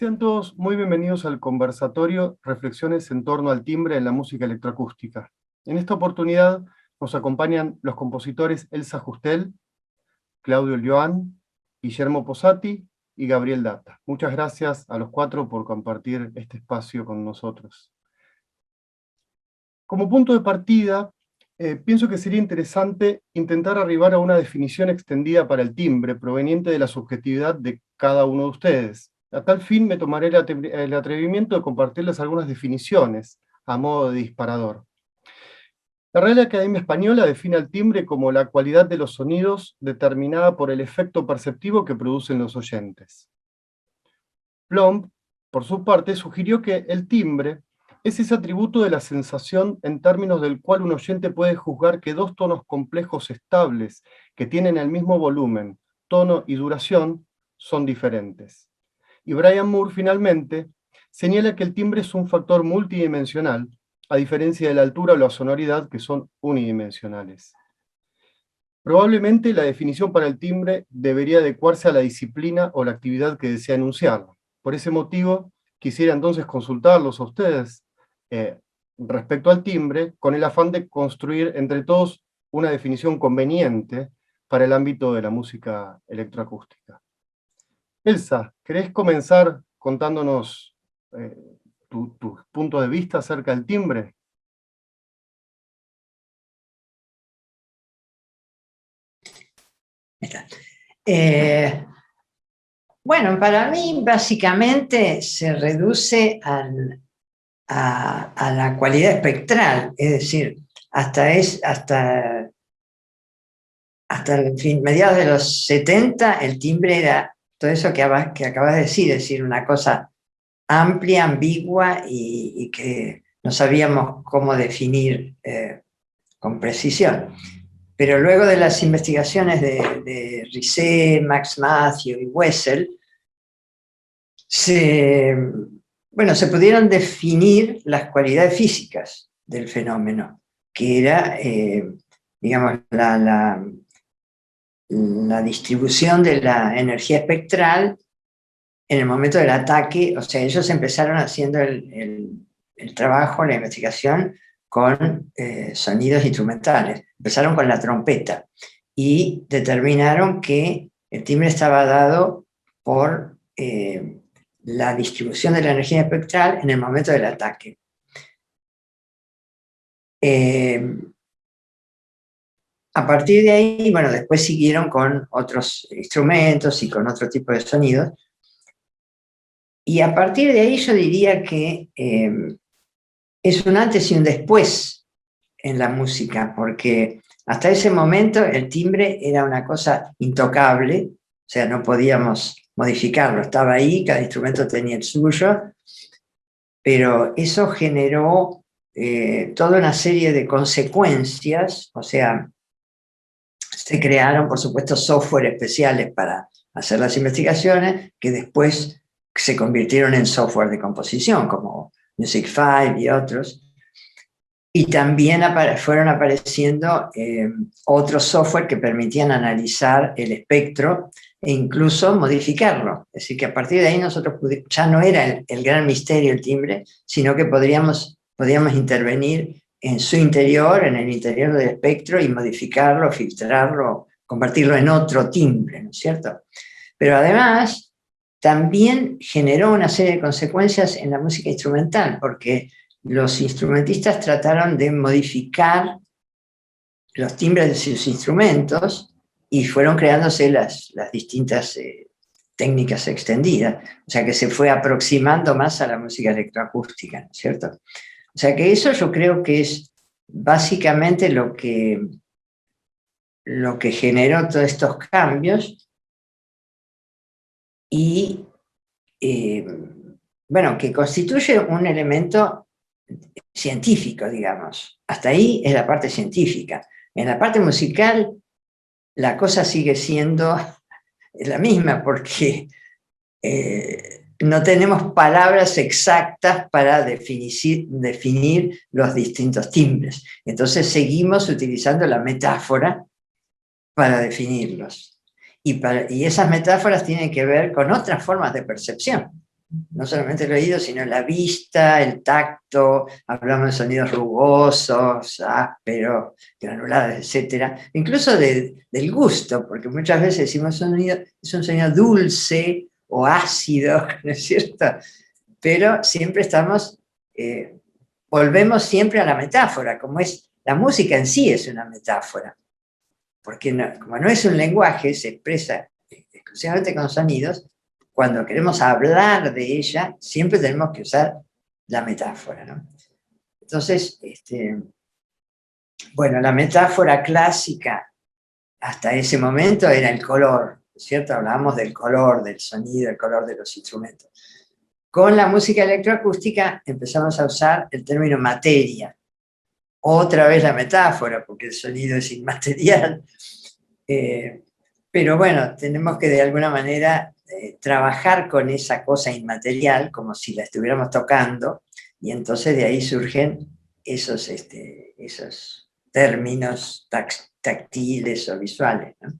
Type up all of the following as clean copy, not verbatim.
Sean todos muy bienvenidos al conversatorio Reflexiones en torno al timbre en la música electroacústica. En esta oportunidad nos acompañan los compositores Elsa Justel, Claudio Lioan, Guillermo Posati y Gabriel Data. Muchas gracias a los cuatro por compartir este espacio con nosotros. Como punto de partida, pienso que sería interesante intentar arribar a una definición extendida para el timbre proveniente de la subjetividad de cada uno de ustedes. A tal fin me tomaré el atrevimiento de compartirles algunas definiciones a modo de disparador. La Real Academia Española define al timbre como la cualidad de los sonidos determinada por el efecto perceptivo que producen los oyentes. Plomb, por su parte, sugirió que el timbre es ese atributo de la sensación en términos del cual un oyente puede juzgar que dos tonos complejos estables que tienen el mismo volumen, tono y duración son diferentes. Y Brian Moore, finalmente, señala que el timbre es un factor multidimensional, a diferencia de la altura o la sonoridad, que son unidimensionales. Probablemente la definición para el timbre debería adecuarse a la disciplina o la actividad que desea enunciarla. Por ese motivo, quisiera entonces consultarlos a ustedes respecto al timbre, con el afán de construir entre todos una definición conveniente para el ámbito de la música electroacústica. Elsa, ¿querés comenzar contándonos tu punto de vista acerca del timbre? Bueno, para mí básicamente se reduce a la cualidad espectral, es decir, hasta mediados de los 70 el timbre era todo eso que acabas de decir, es decir, una cosa amplia, ambigua y que no sabíamos cómo definir con precisión. Pero luego de las investigaciones de Risset, Max Mathew y Wessel, se pudieron definir las cualidades físicas del fenómeno, que era, digamos, la distribución de la energía espectral en el momento del ataque. O sea, ellos empezaron haciendo el trabajo, la investigación, con sonidos instrumentales. Empezaron con la trompeta y determinaron que el timbre estaba dado por la distribución de la energía espectral en el momento del ataque. A partir de ahí, bueno, después siguieron con otros instrumentos y con otro tipo de sonidos. Y a partir de ahí yo diría que es un antes y un después en la música, porque hasta ese momento el timbre era una cosa intocable, o sea, no podíamos modificarlo, estaba ahí, cada instrumento tenía el suyo, pero eso generó toda una serie de consecuencias. O sea, se crearon, por supuesto, software especiales para hacer las investigaciones, que después se convirtieron en software de composición, como Music 5 y otros. Y también fueron apareciendo otros software que permitían analizar el espectro e incluso modificarlo. Es decir, que a partir de ahí nosotros ya no era el gran misterio el timbre, sino que podíamos intervenir en su interior, en el interior del espectro, y modificarlo, filtrarlo, convertirlo en otro timbre, ¿no es cierto? Pero además también generó una serie de consecuencias en la música instrumental, porque los instrumentistas trataron de modificar los timbres de sus instrumentos y fueron creándose las distintas técnicas extendidas. O sea que se fue aproximando más a la música electroacústica, ¿no es cierto? O sea que eso yo creo que es básicamente lo que generó todos estos cambios y, bueno, que constituye un elemento científico, digamos. Hasta ahí es la parte científica. En la parte musical la cosa sigue siendo la misma, porque no tenemos palabras exactas para definir los distintos timbres. Entonces seguimos utilizando la metáfora para definirlos. Y esas metáforas tienen que ver con otras formas de percepción. no solamente el oído, sino la vista, el tacto, hablamos de sonidos rugosos, ásperos, granulados, etc. Incluso del gusto, porque muchas veces decimos sonido, es un sonido dulce o ácido, ¿no es cierto? Pero siempre estamos, volvemos siempre a la metáfora, como es, la música en sí es una metáfora, porque como no es un lenguaje, se expresa exclusivamente con sonidos. Cuando queremos hablar de ella, siempre tenemos que usar la metáfora, ¿no? Entonces, bueno, la metáfora clásica hasta ese momento era el color, ¿cierto? Hablábamos del color, del sonido, el color de los instrumentos. Con la música electroacústica empezamos a usar el término materia. Otra vez la metáfora, porque el sonido es inmaterial. Pero bueno, tenemos que de alguna manera trabajar con esa cosa inmaterial como si la estuviéramos tocando, y entonces de ahí surgen esos términos táctiles o visuales, ¿no?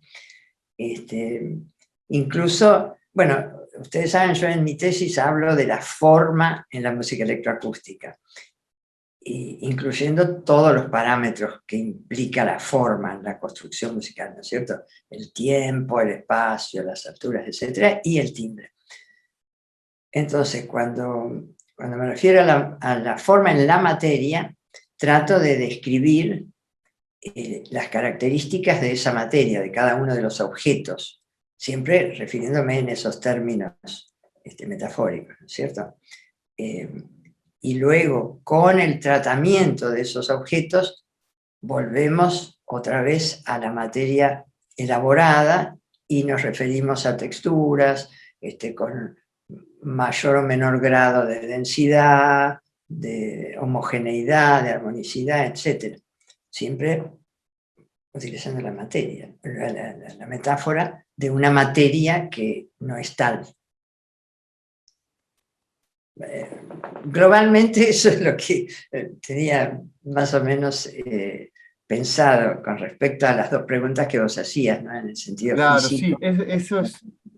Incluso, bueno, ustedes saben, yo en mi tesis hablo de la forma en la música electroacústica, incluyendo todos los parámetros que implica la forma en la construcción musical, ¿no es cierto? El tiempo, el espacio, las alturas, etcétera, y el timbre. Entonces, cuando me refiero a la forma en la materia, trato de describir las características de esa materia, de cada uno de los objetos, siempre refiriéndome en esos términos metafóricos, ¿no es cierto? Y luego, con el tratamiento de esos objetos, volvemos otra vez a la materia elaborada y nos referimos a texturas con mayor o menor grado de densidad, de homogeneidad, de armonicidad, etc. Siempre utilizando la materia, la metáfora de una materia que no es tal. Globalmente eso es lo que tenía más o menos pensado con respecto a las dos preguntas que vos hacías, ¿no? En el sentido Claro, físico. sí, eso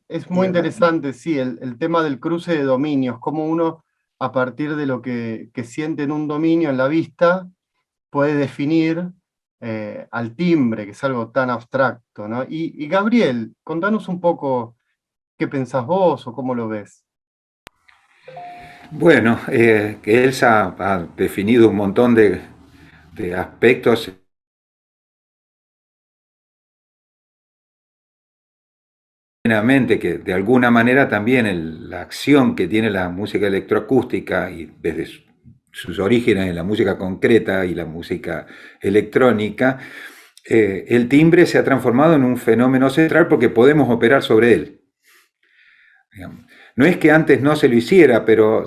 es muy interesante, sí, el tema del cruce de dominios, cómo uno, a partir de lo que siente en un dominio, en la vista, puede definir al timbre, que es algo tan abstracto, ¿no? Y Gabriel, contanos un poco qué pensás vos o cómo lo ves. Bueno, que Elsa ha definido un montón de aspectos que de alguna manera también la acción que tiene la música electroacústica y desde sus orígenes en la música concreta y la música electrónica, el timbre se ha transformado en un fenómeno central porque podemos operar sobre él. No es que antes no se lo hiciera, pero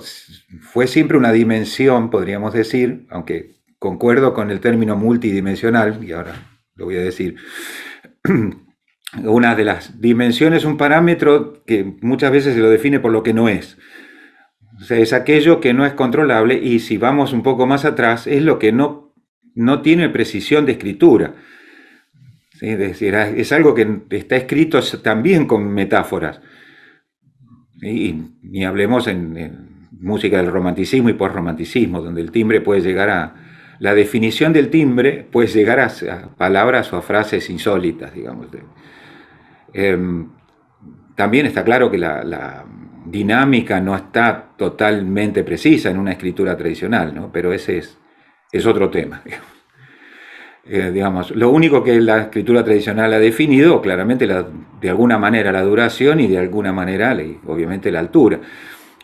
fue siempre una dimensión, podríamos decir, aunque concuerdo con el término multidimensional, y ahora lo voy a decir. Una de las dimensiones, un parámetro que muchas veces se lo define por lo que no es. O sea, es aquello que no es controlable, y si vamos un poco más atrás, es lo que no tiene precisión de escritura. ¿Sí? Es decir, es algo que está escrito también con metáforas. Y ni hablemos en música del romanticismo y postromanticismo, donde el timbre puede llegar a... La definición del timbre puede llegar a palabras o a frases insólitas, digamos. También está claro que la dinámica no está totalmente precisa en una escritura tradicional, ¿no? Pero ese es otro tema. Digamos, lo único que la escritura tradicional ha definido, claramente, de alguna manera la duración y de alguna manera, obviamente, la altura.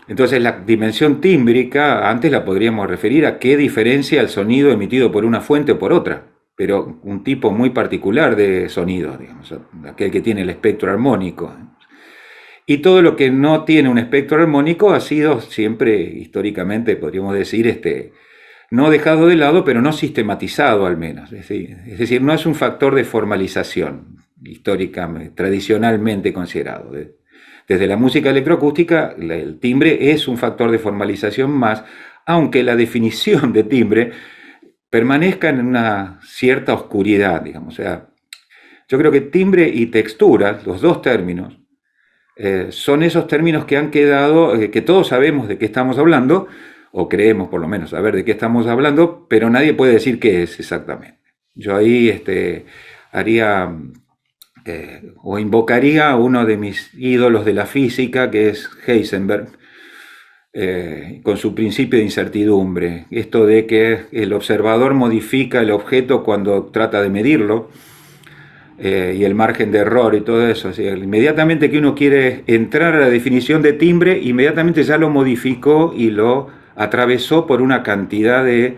Entonces, la dimensión tímbrica, antes la podríamos referir a qué diferencia el sonido emitido por una fuente o por otra, pero un tipo muy particular de sonido, digamos, aquel que tiene el espectro armónico. Y todo lo que no tiene un espectro armónico ha sido siempre, históricamente, podríamos decir, no dejado de lado, pero no sistematizado al menos. Es decir, no es un factor de formalización históricamente, tradicionalmente considerado. Desde la música electroacústica, el timbre es un factor de formalización más, aunque la definición de timbre permanezca en una cierta oscuridad, digamos. O sea, yo creo que timbre y textura, los dos términos, son esos términos que han quedado, que todos sabemos de qué estamos hablando, o creemos por lo menos saber de qué estamos hablando, pero nadie puede decir qué es exactamente. Yo ahí haría o invocaría a uno de mis ídolos de la física, que es Heisenberg, con su principio de incertidumbre, esto de que el observador modifica el objeto cuando trata de medirlo, y el margen de error y todo eso. O sea, inmediatamente que uno quiere entrar a la definición de timbre, inmediatamente ya lo modificó y lo atravesó por una cantidad de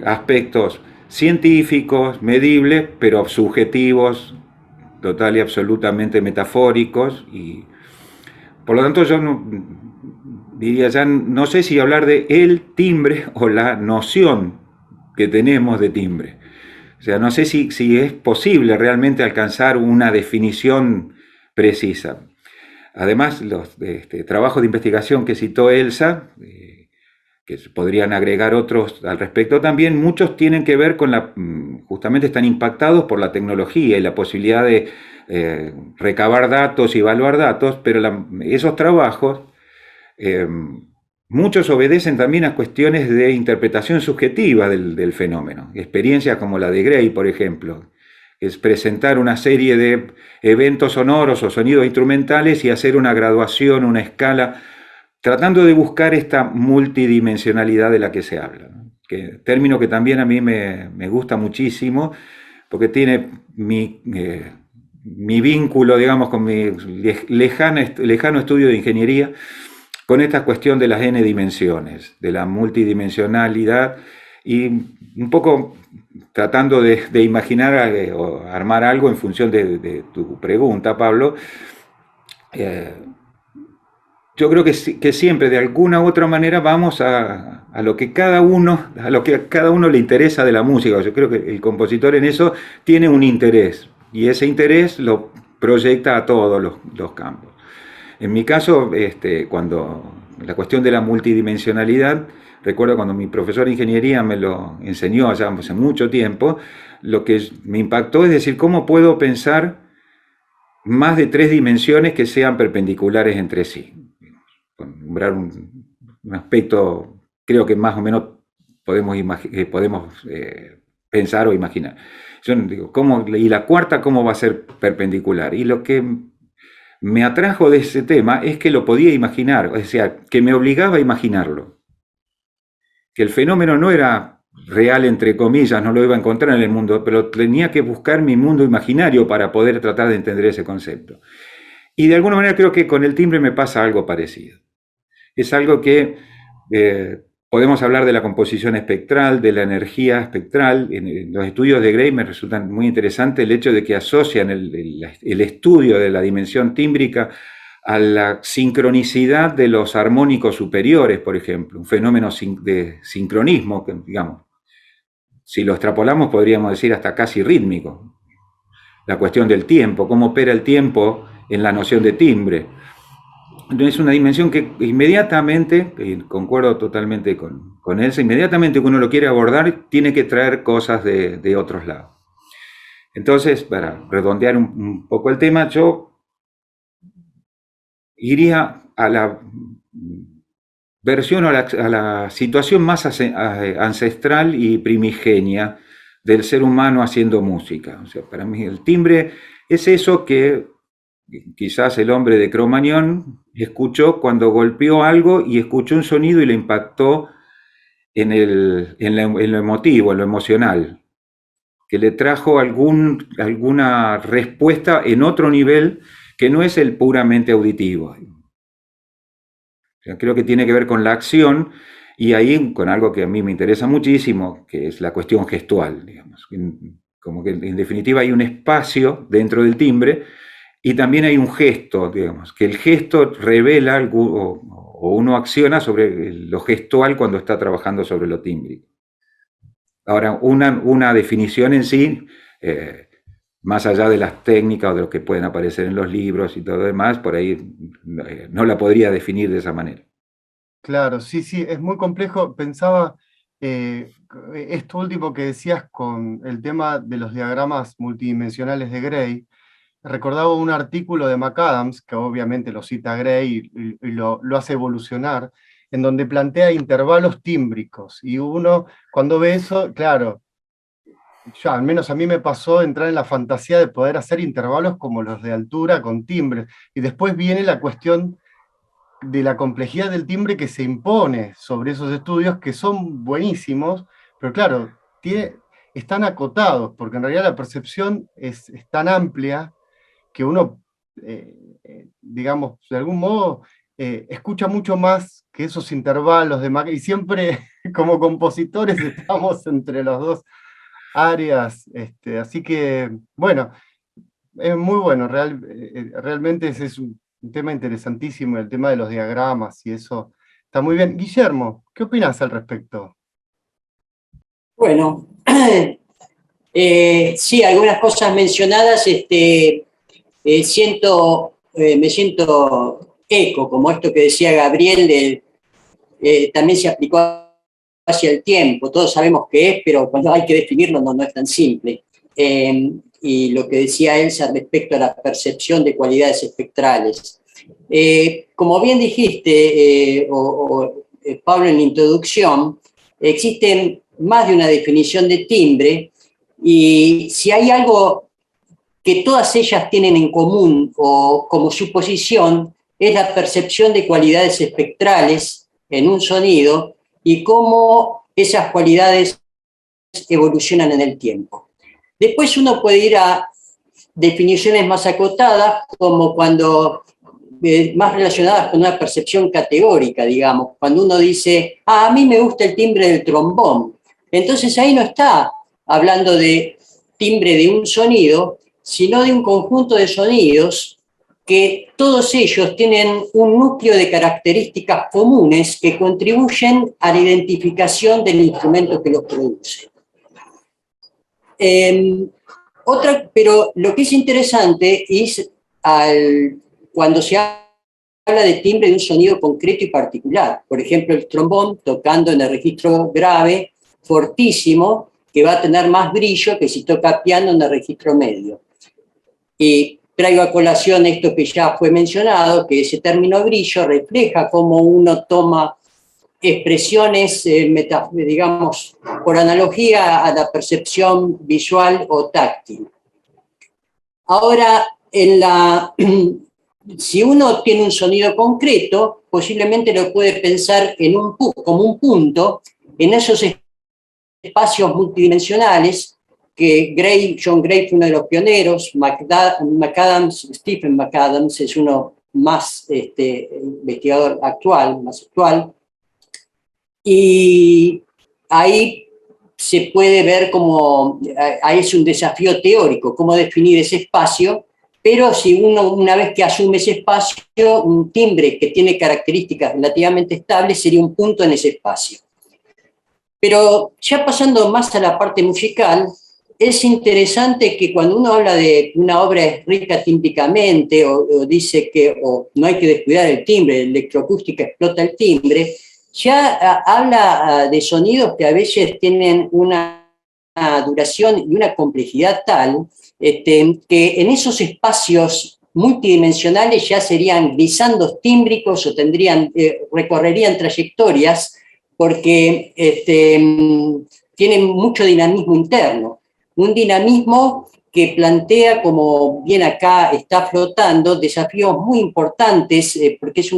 aspectos científicos, medibles, pero subjetivos, total y absolutamente metafóricos, y por lo tanto yo no, diría ya, no sé si hablar de el timbre o la noción que tenemos de timbre. O sea, no sé si es posible realmente alcanzar una definición precisa. Además, los trabajos de investigación que citó Elsa, que podrían agregar otros al respecto también, muchos tienen que ver con justamente están impactados por la tecnología y la posibilidad de recabar datos y evaluar datos, pero esos trabajos, muchos obedecen también a cuestiones de interpretación subjetiva del fenómeno. Experiencias como la de Gray, por ejemplo, es presentar una serie de eventos sonoros o sonidos instrumentales y hacer una graduación, una escala, tratando de buscar esta multidimensionalidad de la que se habla, ¿no? Término que también a mí me gusta muchísimo, porque tiene mi vínculo, digamos, con mi lejano estudio de ingeniería, con esta cuestión de las n dimensiones, de la multidimensionalidad, y un poco tratando de imaginar o armar algo en función de tu pregunta, Pablo. Yo creo que siempre de alguna u otra manera vamos a lo que a cada uno le interesa de la música. Yo creo que el compositor en eso tiene un interés, y ese interés lo proyecta a todos los campos. En mi caso, cuando la cuestión de la multidimensionalidad, recuerdo cuando mi profesor de ingeniería me lo enseñó allá hace mucho tiempo, lo que me impactó es decir, ¿cómo puedo pensar más de 3 dimensiones que sean perpendiculares entre sí? Con nombrar un aspecto, creo que más o menos podemos pensar o imaginar. Yo digo, ¿y la cuarta cómo va a ser perpendicular? Y lo que me atrajo de ese tema es que lo podía imaginar, o sea, que me obligaba a imaginarlo. Que el fenómeno no era real, entre comillas, no lo iba a encontrar en el mundo, pero tenía que buscar mi mundo imaginario para poder tratar de entender ese concepto. Y de alguna manera creo que con el timbre me pasa algo parecido. Es algo que podemos hablar de la composición espectral, de la energía espectral. En los estudios de Gray me resulta muy interesante el hecho de que asocian el estudio de la dimensión tímbrica a la sincronicidad de los armónicos superiores, por ejemplo, un fenómeno de sincronismo, que, digamos, si lo extrapolamos podríamos decir hasta casi rítmico. La cuestión del tiempo, cómo opera el tiempo en la noción de timbre. Entonces es una dimensión que inmediatamente, concuerdo totalmente con Elsa, inmediatamente que uno lo quiere abordar, tiene que traer cosas de otros lados. Entonces, para redondear un poco el tema, yo iría a la versión, a la situación más ancestral y primigenia del ser humano haciendo música. O sea, para mí el timbre es eso que quizás el hombre de Cro-Magnon escuchó cuando golpeó algo y escuchó un sonido y le impactó en lo emotivo, en lo emocional, que le trajo alguna respuesta en otro nivel que no es el puramente auditivo. O sea, creo que tiene que ver con la acción y ahí con algo que a mí me interesa muchísimo, que es la cuestión gestual, digamos. Como que en definitiva hay un espacio dentro del timbre y también hay un gesto, digamos, que el gesto revela algo, o uno acciona sobre lo gestual cuando está trabajando sobre lo tímbrico. Ahora, una definición en sí, más allá de las técnicas o de lo que pueden aparecer en los libros y todo lo demás, por ahí no la podría definir de esa manera. Claro, sí, sí, es muy complejo. Pensaba esto último que decías con el tema de los diagramas multidimensionales de Gray. recordaba un artículo de McAdams, que obviamente lo cita Gray y lo hace evolucionar, en donde plantea intervalos tímbricos, y uno, cuando ve eso, claro, ya, al menos a mí me pasó entrar en la fantasía de poder hacer intervalos como los de altura con timbres, y después viene la cuestión de la complejidad del timbre que se impone sobre esos estudios, que son buenísimos, pero claro, están acotados, porque en realidad la percepción es tan amplia que uno, digamos, de algún modo, escucha mucho más que esos intervalos y siempre como compositores estamos entre las dos áreas, así que, bueno, es muy bueno, realmente ese es un tema interesantísimo, el tema de los diagramas y eso está muy bien. Guillermo, ¿qué opinas al respecto? Bueno, sí, algunas cosas mencionadas, me siento eco, como esto que decía Gabriel, también se aplicó hacia el tiempo, todos sabemos qué es, pero cuando hay que definirlo no es tan simple. Y lo que decía Elsa respecto a la percepción de cualidades espectrales. Como bien dijiste, Pablo, en la introducción, existen más de una definición de timbre, y si hay algo que todas ellas tienen en común o como suposición, es la percepción de cualidades espectrales en un sonido y cómo esas cualidades evolucionan en el tiempo. Después uno puede ir a definiciones más acotadas, como cuando más relacionadas con una percepción categórica, digamos, cuando uno dice, a mí me gusta el timbre del trombón. Entonces ahí no está hablando de timbre de un sonido, sino de un conjunto de sonidos que todos ellos tienen un núcleo de características comunes que contribuyen a la identificación del instrumento que los produce. Pero lo que es interesante es cuando se habla de timbre de un sonido concreto y particular. Por ejemplo, el trombón tocando en el registro grave, fortísimo, que va a tener más brillo que si toca piano en el registro medio. Y traigo a colación esto que ya fue mencionado, que ese término brillo refleja cómo uno toma expresiones, digamos, por analogía a la percepción visual o táctil. Ahora, si uno tiene un sonido concreto, posiblemente lo puede pensar como un punto en esos espacios multidimensionales que John Gray fue uno de los pioneros, Stephen McAdams es uno más investigador actual, más actual, y ahí se puede ver como, ahí es un desafío teórico, cómo definir ese espacio, pero si uno, una vez que asume ese espacio, un timbre que tiene características relativamente estables sería un punto en ese espacio. Pero ya pasando más a la parte musical, es interesante que cuando uno habla de una obra es rica tímbricamente, o dice que no hay que descuidar el timbre, la electroacústica explota el timbre, ya habla de sonidos que a veces tienen una duración y una complejidad tal que en esos espacios multidimensionales ya serían glisandos tímbricos o recorrerían trayectorias porque tienen mucho dinamismo interno. Un dinamismo que plantea, como bien acá está flotando, desafíos muy importantes, porque es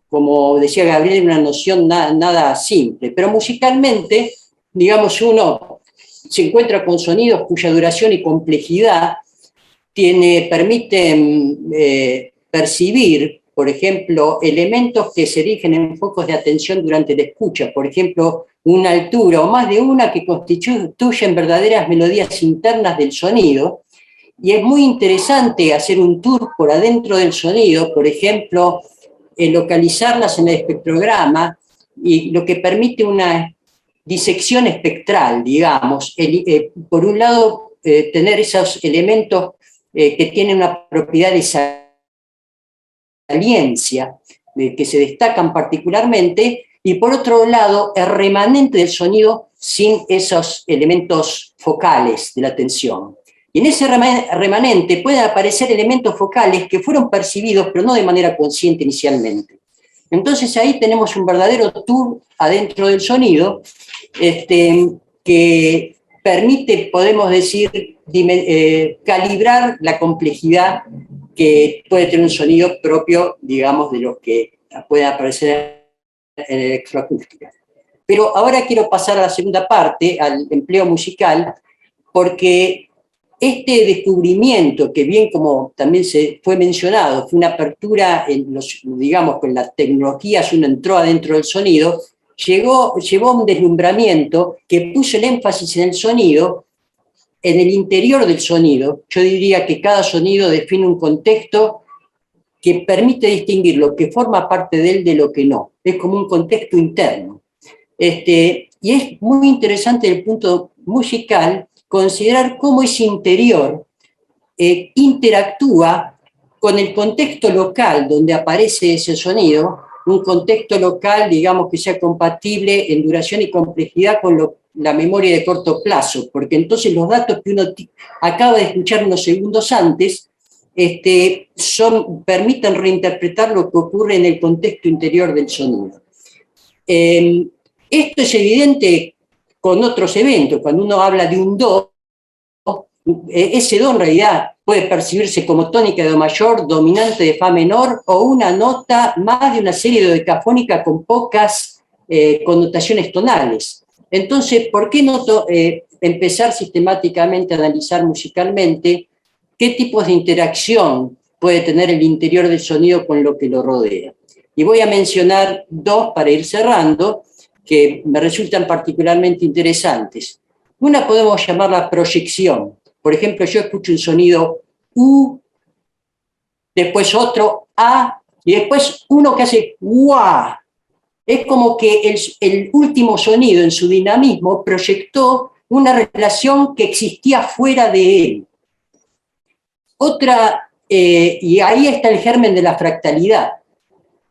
como decía Gabriel, una noción nada simple. Pero musicalmente, digamos, uno se encuentra con sonidos cuya duración y complejidad permiten percibir, por ejemplo, elementos que se erigen en focos de atención durante la escucha, por ejemplo, una altura o más de una que constituyen verdaderas melodías internas del sonido, y es muy interesante hacer un tour por adentro del sonido, por ejemplo, localizarlas en el espectrograma, y lo que permite una disección espectral, digamos, por un lado, tener esos elementos que tienen una propiedad de saliencia, que se destacan particularmente, y por otro lado, el remanente del sonido sin esos elementos focales de la atención. Y en ese remanente pueden aparecer elementos focales que fueron percibidos, pero no de manera consciente inicialmente. Entonces ahí tenemos un verdadero tour adentro del sonido, que permite, podemos decir, calibrar la complejidad que puede tener un sonido propio, digamos, de los que pueden aparecer en electroacústica. Pero ahora quiero pasar a la segunda parte, al empleo musical, porque este descubrimiento, que bien como también se fue mencionado, fue una apertura, digamos, con las tecnologías, uno entró adentro del sonido, llevó a un deslumbramiento que puso el énfasis en el sonido, en el interior del sonido. Yo diría que cada sonido define un contexto que permite distinguir lo que forma parte de él de lo que no. Es como un contexto interno. Y es muy interesante desde el punto musical considerar cómo ese interior interactúa con el contexto local donde aparece ese sonido, un contexto local, digamos, que sea compatible en duración y complejidad con la memoria de corto plazo, porque entonces los datos que uno acaba de escuchar unos segundos antes permiten reinterpretar lo que ocurre en el contexto interior del sonido. Esto es evidente con otros eventos. Cuando uno habla de un do, ese do en realidad puede percibirse como tónica de do mayor, dominante de fa menor, o una nota más de una serie dodecafónica con pocas connotaciones tonales. Entonces, ¿por qué no empezar sistemáticamente a analizar musicalmente qué tipos de interacción puede tener el interior del sonido con lo que lo rodea? Y voy a mencionar dos para ir cerrando, que me resultan particularmente interesantes. Una podemos llamarla proyección. Por ejemplo, yo escucho un sonido U, después otro A, y después uno que hace UA. Es como que el último sonido en su dinamismo proyectó una relación que existía fuera de él. Otra, y ahí está el germen de la fractalidad,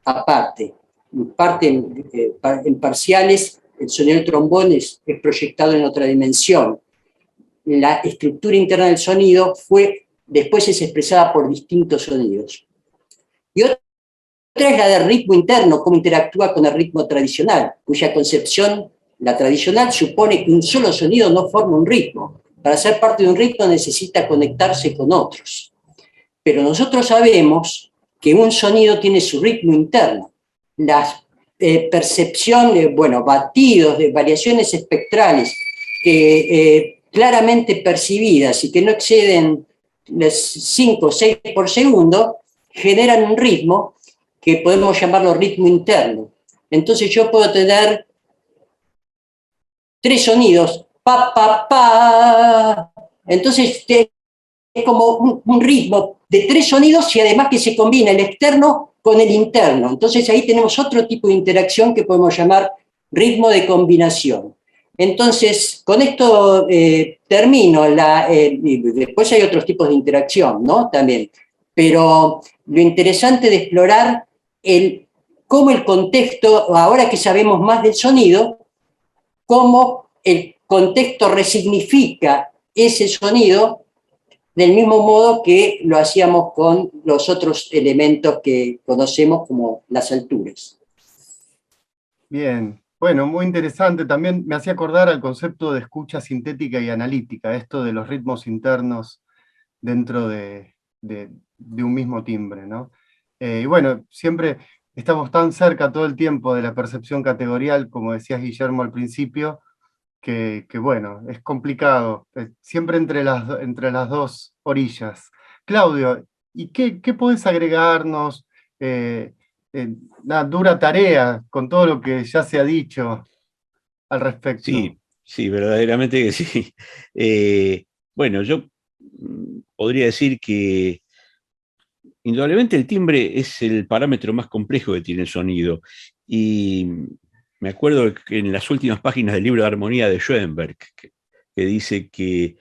aparte. En parciales, el sonido del trombón es proyectado en otra dimensión. La estructura interna del sonido después es expresada por distintos sonidos. Y otra es la del ritmo interno, cómo interactúa con el ritmo tradicional, cuya concepción, la tradicional, supone que un solo sonido no forma un ritmo. Para ser parte de un ritmo necesita conectarse con otros. Pero nosotros sabemos que un sonido tiene su ritmo interno. La percepción de, batidos, de variaciones espectrales que claramente percibidas y que no exceden 5 o 6 por segundo, generan un ritmo que podemos llamarlo ritmo interno. Entonces yo puedo tener 3 sonidos, pa, pa, pa. Entonces es como un ritmo de 3 sonidos y además que se combina el externo con el interno. Entonces ahí tenemos otro tipo de interacción que podemos llamar ritmo de combinación. Entonces, con esto termino. Después hay otros tipos de interacción, ¿no? También. Pero lo interesante de explorar cómo el contexto, ahora que sabemos más del sonido, cómo el contexto resignifica ese sonido del mismo modo que lo hacíamos con los otros elementos que conocemos como las alturas. Bien, bueno, muy interesante. También me hacía acordar al concepto de escucha sintética y analítica, esto de los ritmos internos dentro de un mismo timbre, ¿no? Y bueno, siempre estamos tan cerca todo el tiempo de la percepción categorial, como decías, Guillermo, al principio, que bueno, es complicado, siempre entre las dos orillas. Claudio, ¿y qué podés agregarnos? Una dura tarea con todo lo que ya se ha dicho al respecto. Sí, sí, verdaderamente que sí. Bueno, yo podría decir que indudablemente el timbre es el parámetro más complejo que tiene el sonido. Y me acuerdo que en las últimas páginas del libro de armonía de Schoenberg, que dice que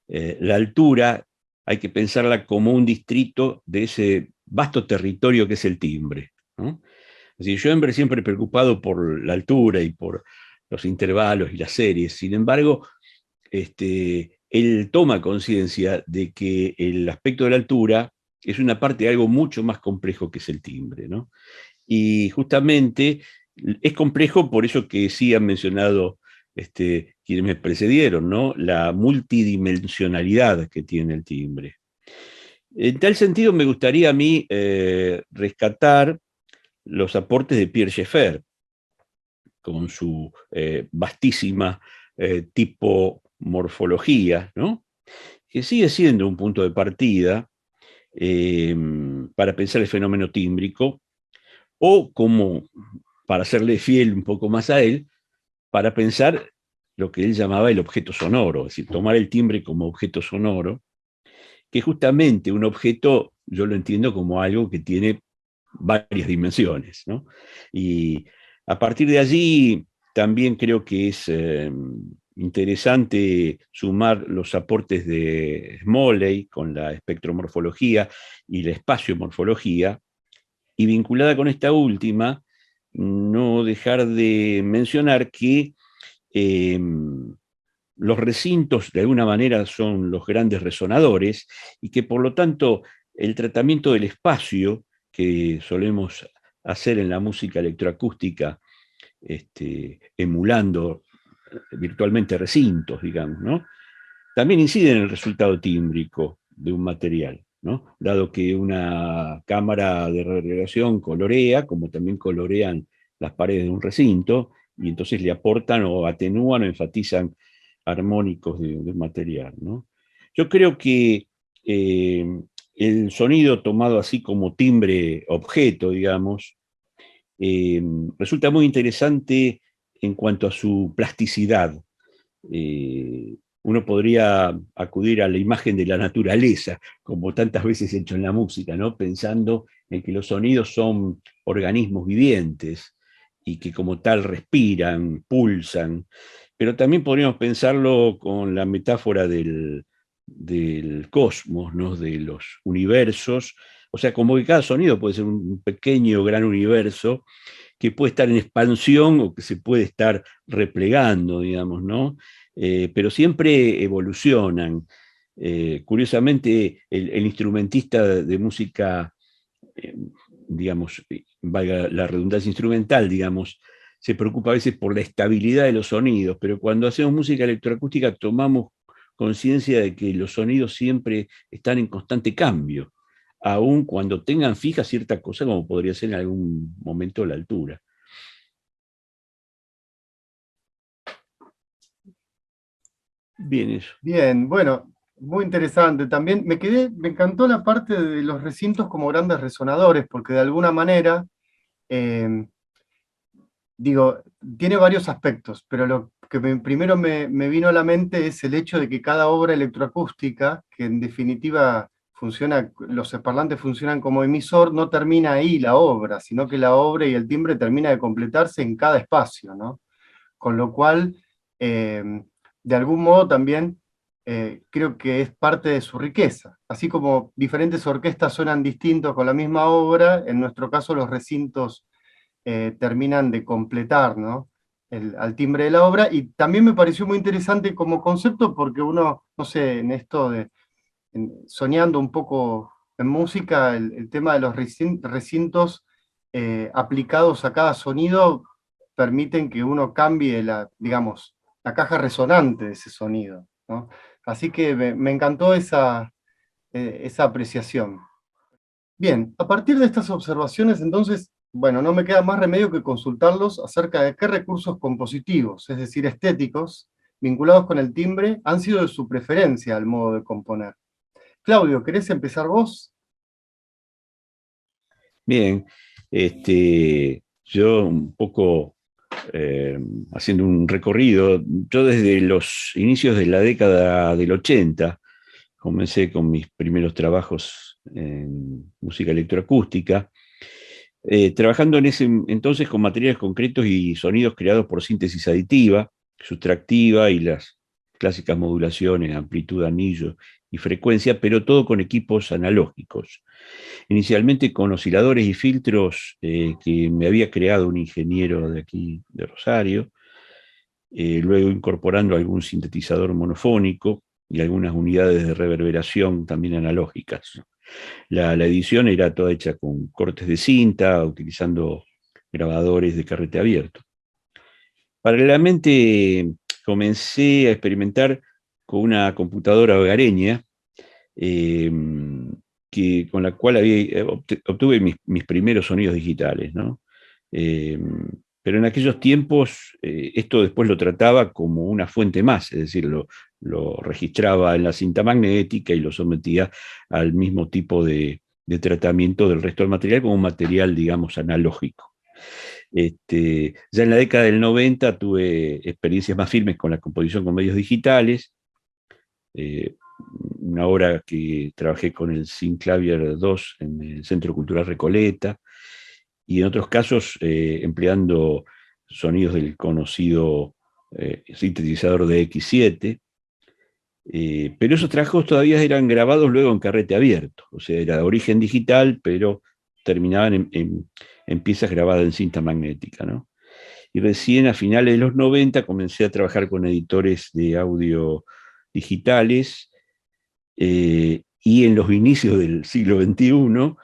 la altura hay que pensarla como un distrito de ese vasto territorio que es el timbre, ¿no? Así, Schoenberg siempre preocupado por la altura y por los intervalos y las series. Sin embargo, él toma conciencia de que el aspecto de la altura es una parte de algo mucho más complejo que es el timbre, ¿no? Y justamente es complejo por eso que sí han mencionado quienes me precedieron, ¿no? La multidimensionalidad que tiene el timbre. En tal sentido, me gustaría a mí rescatar los aportes de Pierre Schaeffer, con su vastísima tipomorfología, ¿no? Que sigue siendo un punto de partida para pensar el fenómeno tímbrico, o como, para serle fiel un poco más a él, para pensar lo que él llamaba el objeto sonoro, es decir, tomar el timbre como objeto sonoro, que justamente un objeto yo lo entiendo como algo que tiene varias dimensiones, ¿no? Y a partir de allí también creo que es interesante sumar los aportes de Smalley con la espectromorfología y la espaciomorfología, y vinculada con esta última, no dejar de mencionar que eh, los recintos de alguna manera son los grandes resonadores y que por lo tanto el tratamiento del espacio que solemos hacer en la música electroacústica, emulando virtualmente recintos, digamos, ¿no? También incide en el resultado tímbrico de un material, ¿no? Dado que una cámara de reverberación colorea, como también colorean las paredes de un recinto, y entonces le aportan o atenúan o enfatizan armónicos de un material, ¿no? Yo creo que el sonido tomado así como timbre objeto, digamos, resulta muy interesante en cuanto a su plasticidad. Uno podría acudir a la imagen de la naturaleza, como tantas veces he hecho en la música, ¿no? Pensando en que los sonidos son organismos vivientes y que como tal respiran, pulsan, pero también podríamos pensarlo con la metáfora del cosmos, ¿no? De los universos, o sea, como que cada sonido puede ser un pequeño, gran universo que puede estar en expansión o que se puede estar replegando, digamos, ¿no? Pero siempre evolucionan. Curiosamente, el instrumentista de música, eh, digamos, valga la redundancia instrumental, digamos, se preocupa a veces por la estabilidad de los sonidos, pero cuando hacemos música electroacústica tomamos conciencia de que los sonidos siempre están en constante cambio, aun cuando tengan fija cierta cosa, como podría ser en algún momento la altura. Bien, eso. Bien, bueno, muy interesante. También me encantó la parte de los recintos como grandes resonadores, porque de alguna manera, eh, digo, tiene varios aspectos, pero lo que primero me vino a la mente es el hecho de que cada obra electroacústica, que en definitiva funciona, los parlantes funcionan como emisor, no termina ahí la obra, sino que la obra y el timbre termina de completarse en cada espacio, ¿no? Con lo cual, de algún modo también creo que es parte de su riqueza. Así como diferentes orquestas suenan distintos con la misma obra, en nuestro caso los recintos terminan de completar, ¿no? Al timbre de la obra, y también me pareció muy interesante como concepto porque uno, no sé, en esto de, soñando un poco en música, el tema de los recintos aplicados a cada sonido permiten que uno cambie la, digamos, la caja resonante de ese sonido, ¿no? Así que me encantó esa apreciación. Bien, a partir de estas observaciones, entonces, bueno, no me queda más remedio que consultarlos acerca de qué recursos compositivos, es decir, estéticos, vinculados con el timbre, han sido de su preferencia al modo de componer. Claudio, ¿querés empezar vos? Bien, yo un poco haciendo un recorrido, yo desde los inicios de la década del 80 comencé con mis primeros trabajos en música electroacústica, trabajando en ese entonces con materiales concretos y sonidos creados por síntesis aditiva, sustractiva y las clásicas modulaciones, amplitud, anillo y frecuencia, pero todo con equipos analógicos. Inicialmente con osciladores y filtros que me había creado un ingeniero de aquí, de Rosario, luego incorporando algún sintetizador monofónico, y algunas unidades de reverberación también analógicas. La edición era toda hecha con cortes de cinta, utilizando grabadores de carrete abierto. Paralelamente comencé a experimentar con una computadora hogareña, con la cual obtuve mis primeros sonidos digitales, ¿no? Pero en aquellos tiempos esto después lo trataba como una fuente más, es decir, lo registraba en la cinta magnética y lo sometía al mismo tipo de tratamiento del resto del material como un material, digamos, analógico. Ya en la década del 90 tuve experiencias más firmes con la composición con medios digitales. Una obra que trabajé con el Synclavier 2 en el Centro Cultural Recoleta, y en otros casos empleando sonidos del conocido sintetizador de X7. Pero esos trabajos todavía eran grabados luego en carrete abierto, o sea, era de origen digital, pero terminaban en piezas grabadas en cinta magnética, ¿no? Y recién a finales de los 90 comencé a trabajar con editores de audio digitales, y en los inicios del siglo XXI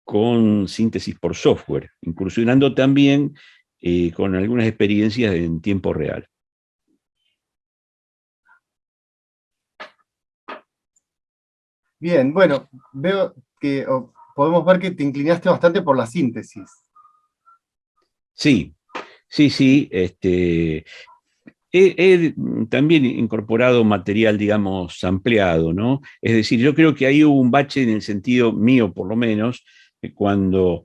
con síntesis por software, incursionando también con algunas experiencias en tiempo real. Bien, bueno, veo que podemos ver que te inclinaste bastante por la síntesis. Sí, sí. He también incorporado material, digamos, ampliado, ¿no? Es decir, yo creo que ahí hubo un bache en el sentido mío, por lo menos, cuando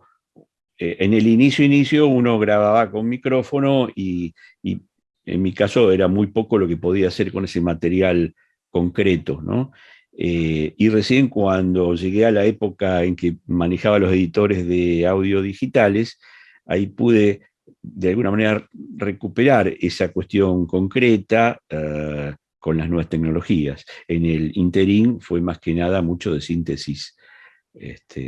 en el inicio uno grababa con micrófono y en mi caso era muy poco lo que podía hacer con ese material concreto, ¿no? Y recién cuando llegué a la época en que manejaba los editores de audio digitales, ahí pude de alguna manera recuperar esa cuestión concreta con las nuevas tecnologías. En el interín fue más que nada mucho de síntesis,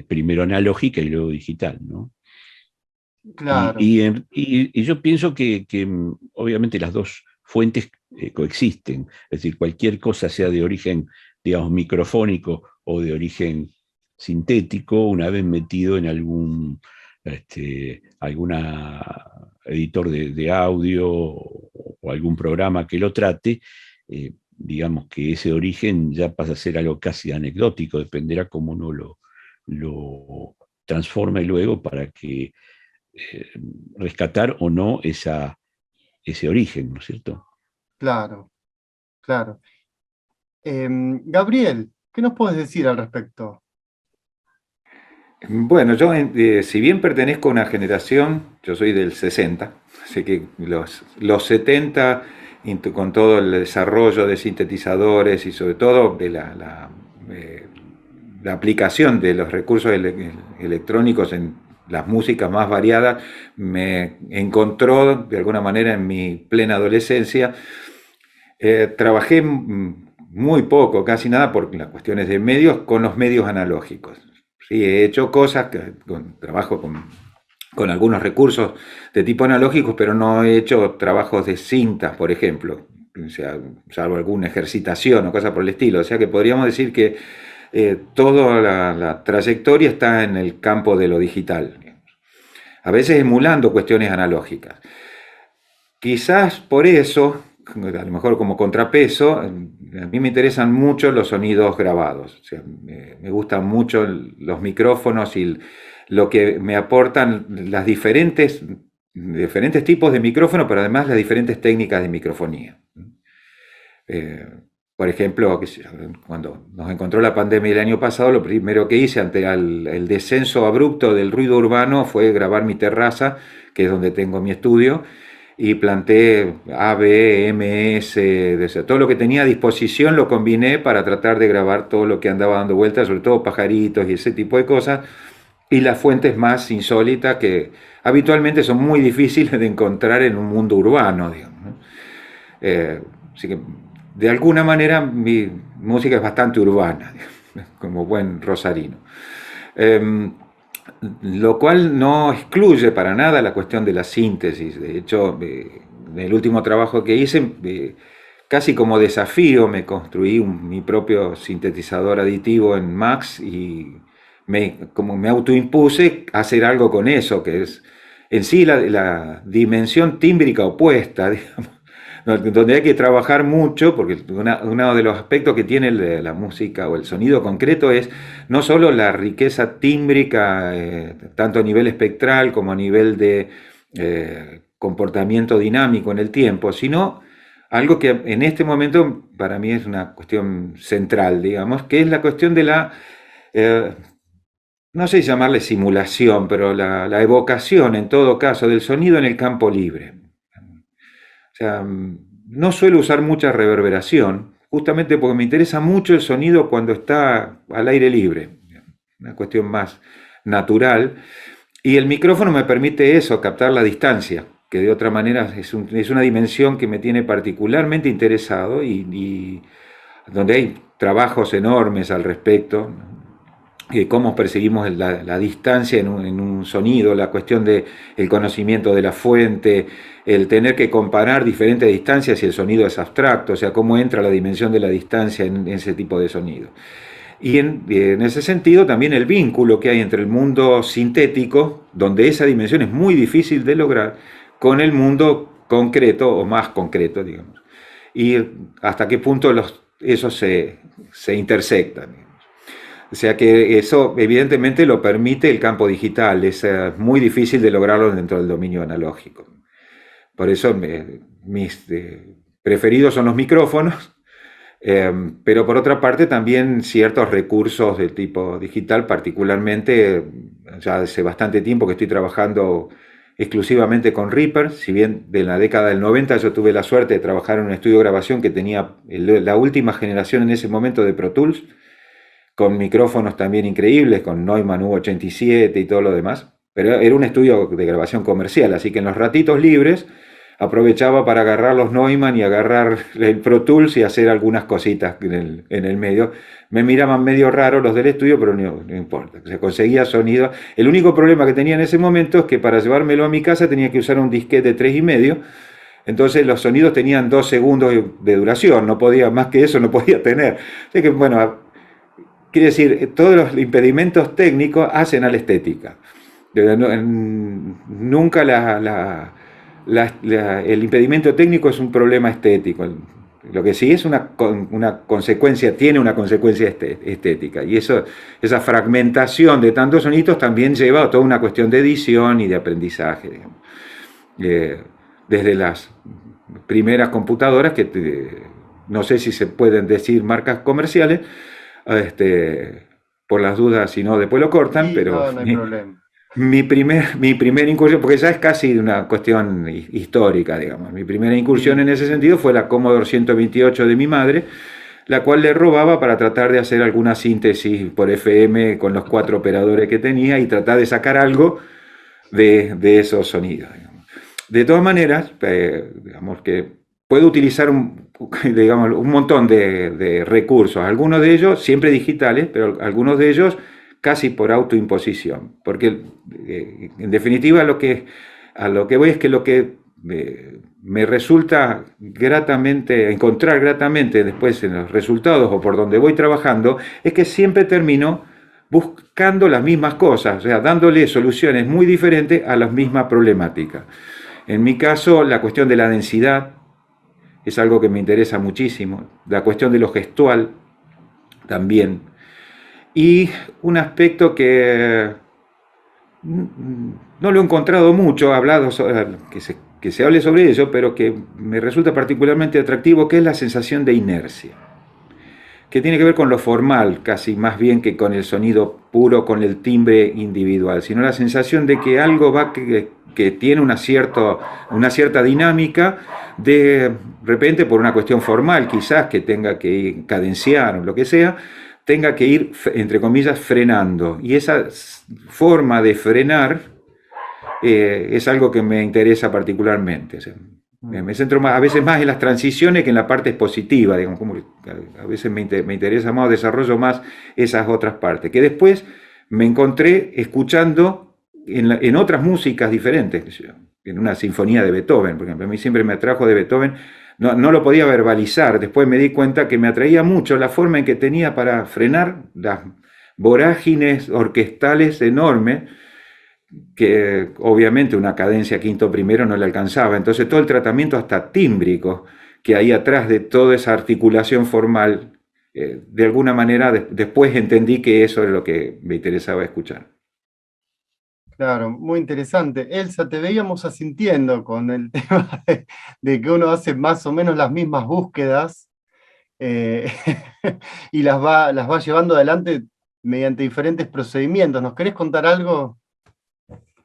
primero analógica y luego digital, ¿no? Claro, Y yo pienso que obviamente las dos fuentes coexisten, es decir, cualquier cosa sea de origen, digamos, microfónico o de origen sintético, una vez metido en alguna editor de audio o algún programa que lo trate, digamos que ese origen ya pasa a ser algo casi anecdótico, dependerá cómo uno lo transforme luego para que rescatar o no ese origen, ¿no es cierto? claro, claro. Gabriel, ¿qué nos puedes decir al respecto? Bueno, yo, si bien pertenezco a una generación, yo soy del 60, así que los 70, con todo el desarrollo de sintetizadores y sobre todo de la aplicación de los recursos electrónicos en las músicas más variadas, me encontró de alguna manera en mi plena adolescencia. Trabajé muy poco, casi nada, por las cuestiones de medios, con los medios analógicos. Sí, he hecho cosas, trabajo con algunos recursos de tipo analógicos, pero no he hecho trabajos de cintas, por ejemplo, o sea, salvo alguna ejercitación o cosa por el estilo. O sea que podríamos decir que toda la trayectoria está en el campo de lo digital, a veces emulando cuestiones analógicas. Quizás por eso, a lo mejor como contrapeso, a mí me interesan mucho los sonidos grabados. O sea, me gustan mucho los micrófonos y lo que me aportan las diferentes tipos de micrófono, pero además las diferentes técnicas de microfonía. Por ejemplo, cuando nos encontró la pandemia el año pasado, lo primero que hice ante el descenso abrupto del ruido urbano fue grabar mi terraza, que es donde tengo mi estudio, y planté AB, MS, todo lo que tenía a disposición lo combiné para tratar de grabar todo lo que andaba dando vueltas, sobre todo pajaritos y ese tipo de cosas, y las fuentes más insólitas que habitualmente son muy difíciles de encontrar en un mundo urbano, digamos, ¿no? Así que de alguna manera mi música es bastante urbana, digamos, como buen rosarino. Lo cual no excluye para nada la cuestión de la síntesis. De hecho, en el último trabajo que hice, casi como desafío me construí mi propio sintetizador aditivo en Max y como me autoimpuse a hacer algo con eso, que es en sí la dimensión tímbrica opuesta, digamos, donde hay que trabajar mucho, porque uno de los aspectos que tiene la música o el sonido concreto es no solo la riqueza tímbrica, tanto a nivel espectral como a nivel de comportamiento dinámico en el tiempo, sino algo que en este momento para mí es una cuestión central, digamos, que es la cuestión de la, no sé llamarle simulación, pero la evocación en todo caso del sonido en el campo libre. O sea, no suelo usar mucha reverberación, justamente porque me interesa mucho el sonido cuando está al aire libre, una cuestión más natural, y el micrófono me permite eso, captar la distancia, que de otra manera es una dimensión que me tiene particularmente interesado y donde hay trabajos enormes al respecto, cómo percibimos la distancia en un sonido, la cuestión del conocimiento de la fuente, el tener que comparar diferentes distancias si el sonido es abstracto, o sea, cómo entra la dimensión de la distancia en ese tipo de sonido. Y en ese sentido también el vínculo que hay entre el mundo sintético, donde esa dimensión es muy difícil de lograr, con el mundo concreto o más concreto, digamos. Y hasta qué punto esos se intersectan. O sea que eso evidentemente lo permite el campo digital, es muy difícil de lograrlo dentro del dominio analógico. Por eso mis preferidos son los micrófonos, pero por otra parte también ciertos recursos de tipo digital, particularmente ya hace bastante tiempo que estoy trabajando exclusivamente con Reaper, si bien de la década del 90 yo tuve la suerte de trabajar en un estudio de grabación que tenía la última generación en ese momento de Pro Tools, con micrófonos también increíbles, con Neumann U87 y todo lo demás, pero era un estudio de grabación comercial, así que en los ratitos libres aprovechaba para agarrar los Neumann y agarrar el Pro Tools y hacer algunas cositas en el medio. Me miraban medio raro los del estudio, pero no importa, se conseguía sonido. El único problema que tenía en ese momento es que para llevármelo a mi casa tenía que usar un disquete de 3,5, entonces los sonidos tenían 2 segundos de duración, no podía, más que eso no podía tener. Así que bueno, quiere decir, todos los impedimentos técnicos hacen a la estética. Nunca el impedimento técnico es un problema estético. Lo que sí es una consecuencia, tiene una consecuencia estética. Y esa fragmentación de tantos sonidos también lleva a toda una cuestión de edición y de aprendizaje, digamos. Desde las primeras computadoras, que no sé si se pueden decir marcas comerciales, por las dudas, si no, después lo cortan, Sí, pero no hay problema. mi primera incursión, porque ya es casi una cuestión histórica, digamos, mi primera incursión en ese sentido fue la Commodore 128 de mi madre, la cual le robaba para tratar de hacer alguna síntesis por FM con los 4 operadores que tenía y tratar de sacar algo de esos sonidos, digamos. De todas maneras, digamos que puedo utilizar un montón de recursos, algunos de ellos siempre digitales, pero algunos de ellos casi por autoimposición, porque en definitiva a lo que voy es que lo que me resulta encontrar gratamente después en los resultados o por donde voy trabajando, es que siempre termino buscando las mismas cosas, o sea, dándole soluciones muy diferentes a las mismas problemáticas. En mi caso, la cuestión de la densidad es algo que me interesa muchísimo, la cuestión de lo gestual también, y un aspecto que no lo he encontrado mucho, hablado que se hable sobre ello, pero que me resulta particularmente atractivo, que es la sensación de inercia, que tiene que ver con lo formal, casi más bien que con el sonido puro, con el timbre individual, sino la sensación de que algo va que tiene una cierta dinámica, de repente por una cuestión formal, quizás que tenga que ir cadenciar o lo que sea, tenga que ir, entre comillas, frenando. Y esa forma de frenar es algo que me interesa particularmente. O sea, me centro a veces más en las transiciones que en la parte expositiva, digamos, como a veces me interesa más, desarrollo más esas otras partes, que después me encontré escuchando en otras músicas diferentes, en una sinfonía de Beethoven, por ejemplo. A mí siempre me atrajo de Beethoven no lo podía verbalizar. Después me di cuenta que me atraía mucho la forma en que tenía para frenar las vorágines orquestales enormes, que obviamente una cadencia quinto primero no le alcanzaba. Entonces todo el tratamiento hasta tímbrico que hay atrás de toda esa articulación formal, de alguna manera después entendí que eso es lo que me interesaba escuchar. Claro, muy interesante. Elsa, te veíamos asintiendo con el tema de que uno hace más o menos las mismas búsquedas eh, y las va llevando adelante mediante diferentes procedimientos. ¿Nos querés contar algo?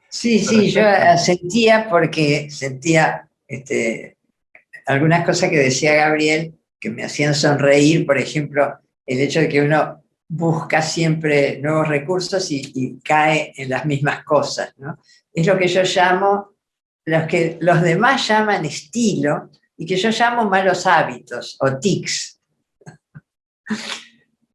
Sí, al sí, yo respecto? sentía porque sentía algunas cosas que decía Gabriel que me hacían sonreír, por ejemplo, el hecho de que uno busca siempre nuevos recursos y cae en las mismas cosas, ¿no? Es lo que yo llamo, los que los demás llaman estilo y que yo llamo malos hábitos o tics.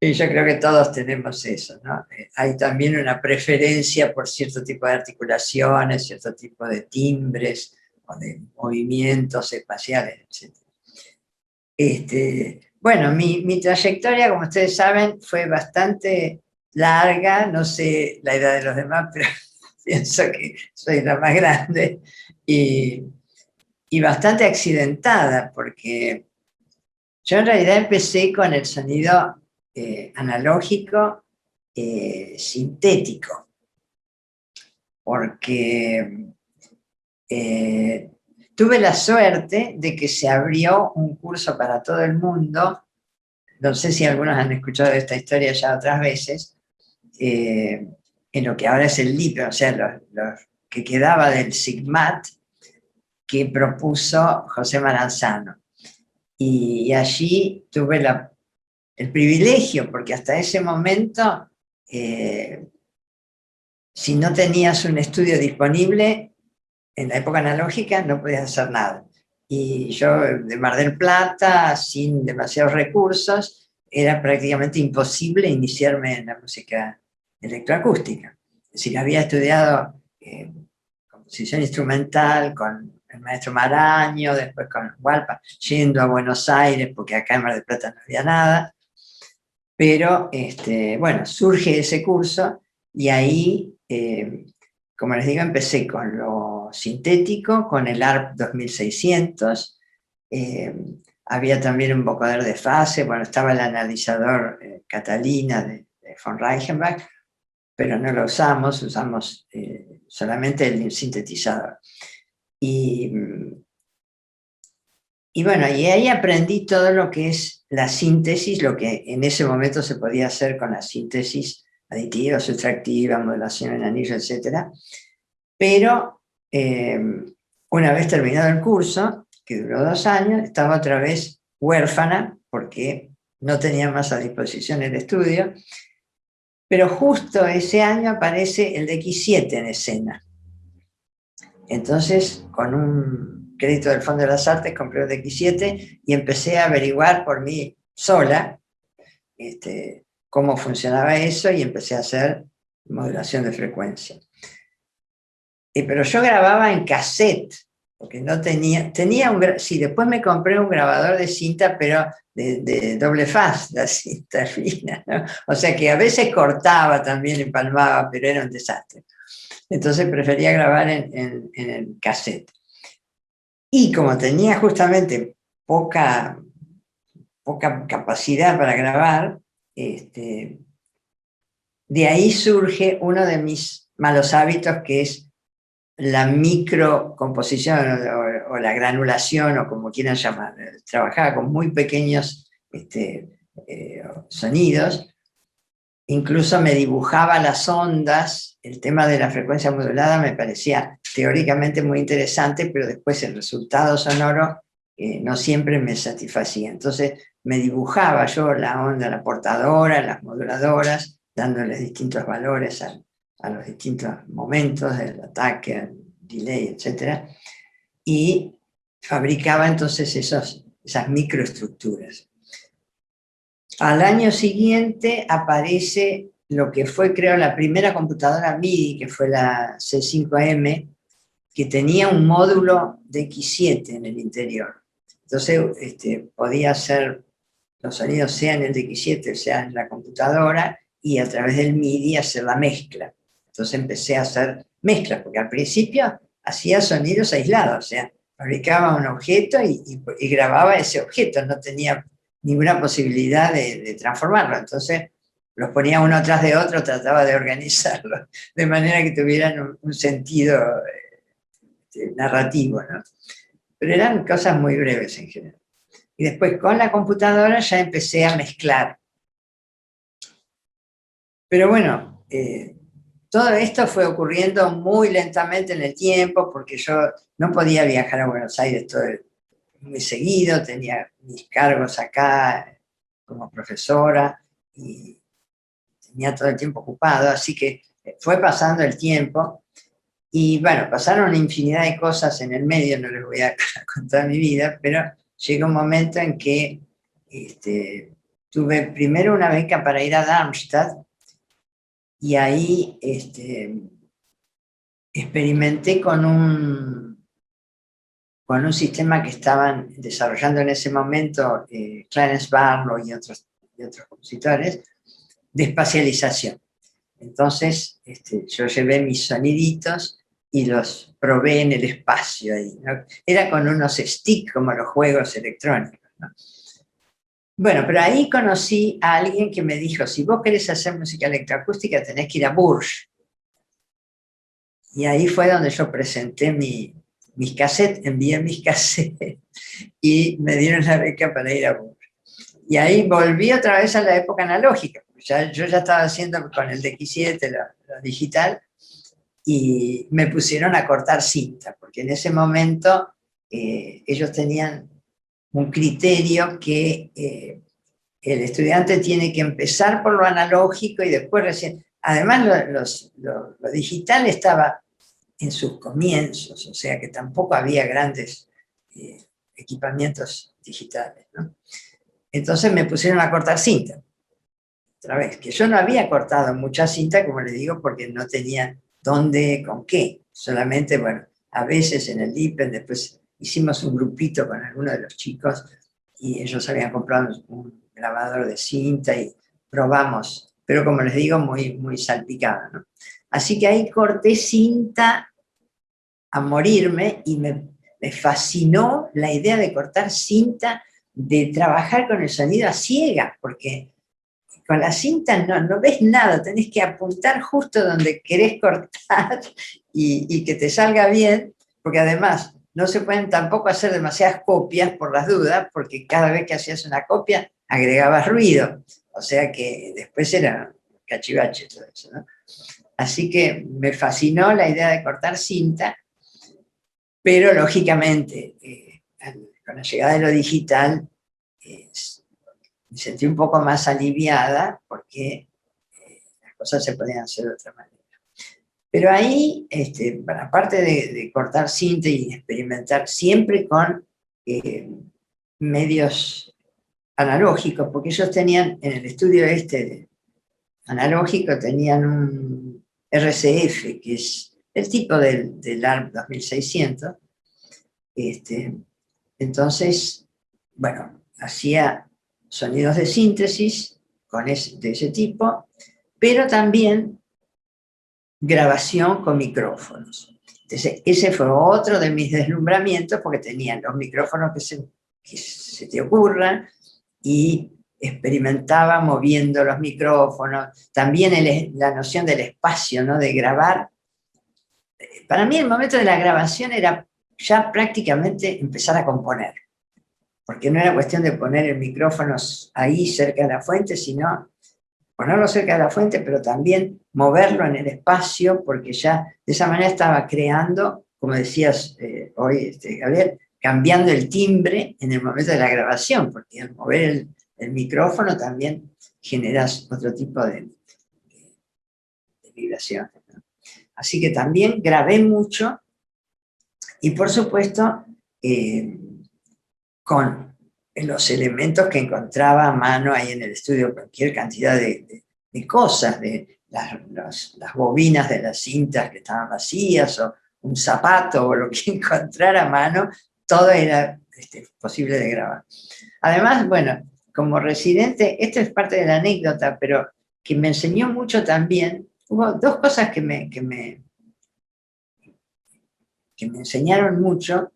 Y yo creo que todos tenemos eso, ¿no? Hay también una preferencia por cierto tipo de articulaciones, cierto tipo de timbres o de movimientos espaciales, etc. Bueno, mi trayectoria, como ustedes saben, fue bastante larga, no sé la edad de los demás, pero pienso que soy la más grande, y bastante accidentada, porque yo en realidad empecé con el sonido analógico sintético, porque tuve la suerte de que se abrió un curso para todo el mundo. No sé si algunos han escuchado esta historia ya otras veces, en lo que ahora es el LIPE, o sea, los que quedaba del SIGMAT que propuso José Maranzano. Y allí tuve el privilegio, porque hasta ese momento, si no tenías un estudio disponible, en la época analógica no podías hacer nada. Y yo de Mar del Plata, sin demasiados recursos, era prácticamente imposible iniciarme en la música electroacústica. Es decir, había estudiado composición instrumental con el maestro Maraño, después con Hualpa, yendo a Buenos Aires, porque acá en Mar del Plata no había nada. Pero, bueno, surge ese curso y ahí, como les digo, empecé con lo sintético, con el ARP 2600. Había también un vocador de fase, bueno, estaba el analizador Catalina de von Reichenbach, pero no lo usamos solamente el sintetizador. Y bueno, y ahí aprendí todo lo que es la síntesis, lo que en ese momento se podía hacer con la síntesis aditiva, sustractiva, modulación en anillo, etc. Pero una vez terminado el curso, que duró 2 años, estaba otra vez huérfana, porque no tenía más a disposición el estudio, pero justo ese año aparece el DX7 en escena. Entonces, con un crédito del Fondo de las Artes, compré un DX7 y empecé a averiguar por mí sola cómo funcionaba eso, y empecé a hacer modulación de frecuencia. Pero yo grababa en cassette, porque no tenía sí, después me compré un grabador de cinta, pero de doble faz, la cinta fina, ¿no? O sea que a veces cortaba también, empalmaba, pero era un desastre. Entonces prefería grabar en el cassette. Y como tenía justamente poca capacidad para grabar, de ahí surge uno de mis malos hábitos, que es la microcomposición o la granulación, o como quieran llamar. Trabajaba con muy pequeños sonidos. Incluso me dibujaba las ondas. El tema de la frecuencia modulada me parecía teóricamente muy interesante, pero después el resultado sonoro no siempre me satisfacía. Entonces me dibujaba yo la onda, la portadora, las moduladoras, dándoles distintos valores a los distintos momentos del ataque, el delay, etc. Y fabricaba entonces esas microestructuras. Al año siguiente aparece lo que fue, creo, la primera computadora MIDI, que fue la C5M, que tenía un módulo de X7 en el interior. Entonces podía hacer los sonidos sea en el DX7, sea en la computadora, y a través del MIDI hacer la mezcla. Entonces empecé a hacer mezclas, porque al principio hacía sonidos aislados, o sea, fabricaba un objeto y grababa ese objeto, no tenía ninguna posibilidad de transformarlo. Entonces los ponía uno tras de otro, trataba de organizarlo de manera que tuvieran un sentido narrativo, ¿no? Pero eran cosas muy breves en general. Y después con la computadora ya empecé a mezclar. Pero bueno, todo esto fue ocurriendo muy lentamente en el tiempo, porque yo no podía viajar a Buenos Aires muy seguido, tenía mis cargos acá como profesora y tenía todo el tiempo ocupado, así que fue pasando el tiempo y bueno, pasaron una infinidad de cosas en el medio, no les voy a contar mi vida, pero llegó un momento en que tuve primero una beca para ir a Darmstadt y ahí experimenté con un sistema que estaban desarrollando en ese momento Clarence Barlow y otros compositores, de espacialización. Entonces yo llevé mis soniditos y los probé en el espacio ahí, ¿no? Era con unos sticks como los juegos electrónicos, ¿no? Bueno, pero ahí conocí a alguien que me dijo, si vos querés hacer música electroacústica tenés que ir a Bourges. Y ahí fue donde yo presenté mis cassettes, envié mis cassettes y me dieron la beca para ir a Bourges. Y ahí volví otra vez a la época analógica. Yo ya estaba haciendo con el DX7 lo digital y me pusieron a cortar cinta, porque en ese momento ellos tenían un criterio que el estudiante tiene que empezar por lo analógico y después recién... Además, lo digital estaba en sus comienzos, o sea que tampoco había grandes equipamientos digitales, ¿no? Entonces me pusieron a cortar cinta. Otra vez, que yo no había cortado mucha cinta, como les digo, porque no tenía dónde, con qué. Solamente, bueno, a veces en el IPEN, después hicimos un grupito con algunos de los chicos y ellos habían comprado un grabador de cinta y probamos, pero como les digo, muy, muy salpicada, ¿no? Así que ahí corté cinta a morirme y me fascinó la idea de cortar cinta, de trabajar con el sonido a ciegas, porque con la cinta no ves nada, tenés que apuntar justo donde querés cortar y que te salga bien, porque además no se pueden tampoco hacer demasiadas copias por las dudas, porque cada vez que hacías una copia agregabas ruido, o sea que después era cachivache todo eso, ¿no? Así que me fascinó la idea de cortar cinta, pero lógicamente con la llegada de lo digital me sentí un poco más aliviada porque las cosas se podían hacer de otra manera. Pero ahí, aparte de cortar cinta y experimentar siempre con medios analógicos, porque ellos tenían, en el estudio analógico, tenían un RCF, que es el tipo del ARP 2600. Entonces, bueno, hacía sonidos de síntesis de ese tipo, pero también grabación con micrófonos. Entonces, ese fue otro de mis deslumbramientos, porque tenían los micrófonos que se te ocurran, y experimentaba moviendo los micrófonos. También la noción del espacio, ¿no? De grabar. Para mí el momento de la grabación era ya prácticamente empezar a componer, porque no era cuestión de poner el micrófono ahí cerca de la fuente, sino ponerlo cerca de la fuente, pero también moverlo en el espacio, porque ya de esa manera estaba creando, como decías hoy, Gabriel, cambiando el timbre en el momento de la grabación, porque al mover el micrófono también generas otro tipo de vibraciones, ¿no? Así que también grabé mucho, y por supuesto, con los elementos que encontraba a mano ahí en el estudio, cualquier cantidad de cosas, de las bobinas de las cintas que estaban vacías, o un zapato, o lo que encontrara a mano, todo era posible de grabar. Además, bueno, como residente, esto es parte de la anécdota, pero que me enseñó mucho también, hubo dos cosas que me enseñaron mucho,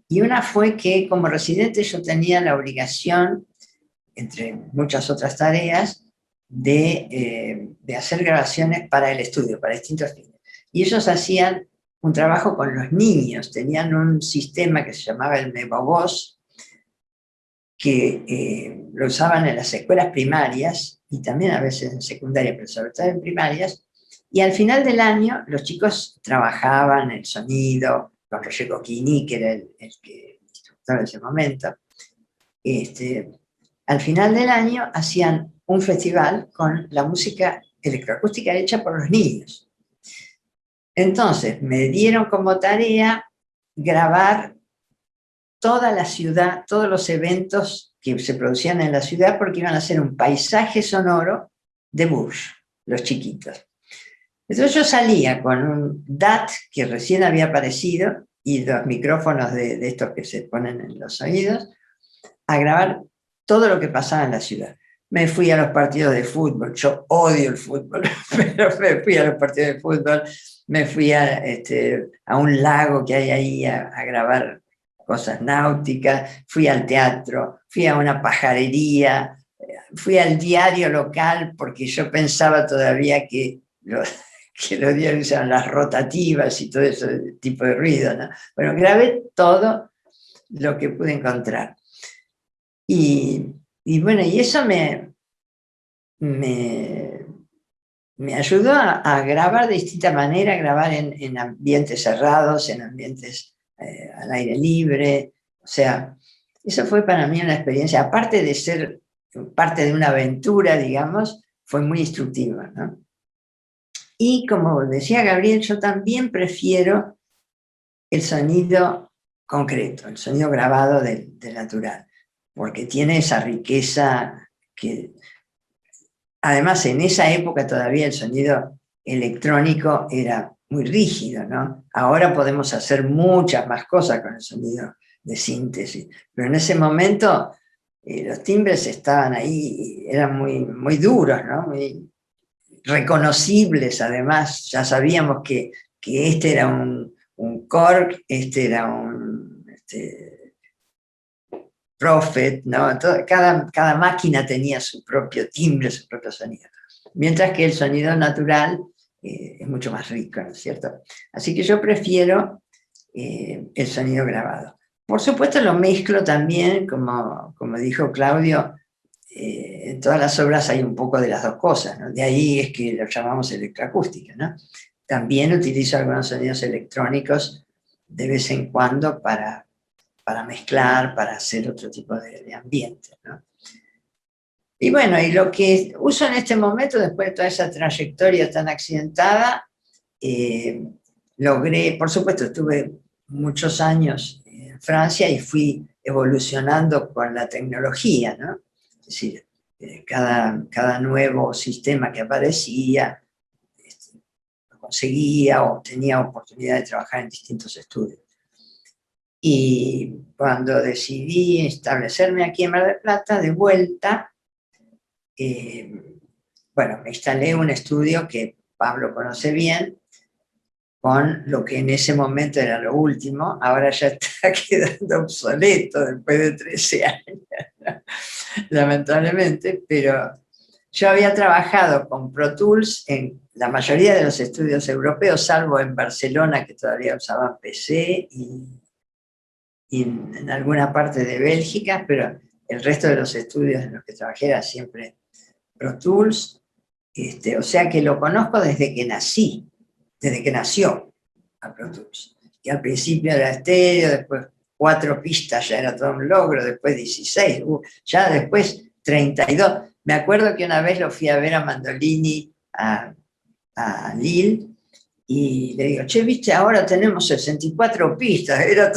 y una fue que como residente yo tenía la obligación, entre muchas otras tareas, de hacer grabaciones para el estudio, para distintos fines. Y ellos hacían un trabajo con los niños, tenían un sistema que se llamaba el Memovoz, que lo usaban en las escuelas primarias, y también a veces en secundaria, pero sobre todo en primarias, y al final del año los chicos trabajaban el sonido, con Roger Cocchini, que era el instructor de ese momento. Al final del año hacían un festival con la música electroacústica hecha por los niños. Entonces me dieron como tarea grabar toda la ciudad, todos los eventos que se producían en la ciudad, porque iban a hacer un paisaje sonoro de Bush, los chiquitos. Entonces yo salía con un DAT que recién había aparecido y los micrófonos de estos que se ponen en los oídos, a grabar todo lo que pasaba en la ciudad. Me fui a los partidos de fútbol, yo odio el fútbol, pero me fui a los partidos de fútbol, me fui a un lago que hay ahí a grabar cosas náuticas, fui al teatro, fui a una pajarería, fui al diario local porque yo pensaba todavía que los diarios usaban las rotativas y todo ese tipo de ruido, ¿no? Bueno, grabé todo lo que pude encontrar. Y bueno, y eso me ayudó a grabar de distinta manera, grabar en ambientes cerrados, en ambientes al aire libre. O sea, eso fue para mí una experiencia, aparte de ser parte de una aventura, digamos, fue muy instructiva, ¿no? Y como decía Gabriel, yo también prefiero el sonido concreto, el sonido grabado del natural, porque tiene esa riqueza que, además, en esa época todavía el sonido electrónico era muy rígido, ¿no? Ahora podemos hacer muchas más cosas con el sonido de síntesis, pero en ese momento los timbres estaban ahí, eran muy, muy duros, ¿no? Muy reconocibles, además, ya sabíamos que este era un Korg, este era un Prophet, ¿no? Cada máquina tenía su propio timbre, su propio sonido, mientras que el sonido natural es mucho más rico, ¿no es cierto? Así que yo prefiero el sonido grabado. Por supuesto lo mezclo también, como dijo Claudio, en todas las obras hay un poco de las dos cosas, ¿no? De ahí es que lo llamamos electroacústica, ¿no? También utilizo algunos sonidos electrónicos de vez en cuando para mezclar, para hacer otro tipo de ambiente, ¿no? Y bueno, y lo que uso en este momento, después de toda esa trayectoria tan accidentada, logré, por supuesto, estuve muchos años en Francia y fui evolucionando con la tecnología, ¿no? Es decir, cada nuevo sistema que aparecía, lo conseguía o tenía oportunidad de trabajar en distintos estudios. Y cuando decidí establecerme aquí en Mar del Plata, de vuelta, bueno, me instalé un estudio que Pablo conoce bien, con lo que en ese momento era lo último, ahora ya está quedando obsoleto después de 13 años, lamentablemente, pero yo había trabajado con Pro Tools en la mayoría de los estudios europeos, salvo en Barcelona, que todavía usaban PC, y en alguna parte de Bélgica, pero el resto de los estudios en los que trabajé era siempre Pro Tools, o sea que lo conozco desde que nació a Pro Tools. Que al principio era estéreo, después 4 pistas ya era todo un logro, después 16, ya después 32. Me acuerdo que una vez lo fui a ver a Mandolini a Lille, y le digo, che, viste, ahora tenemos 64 pistas. Era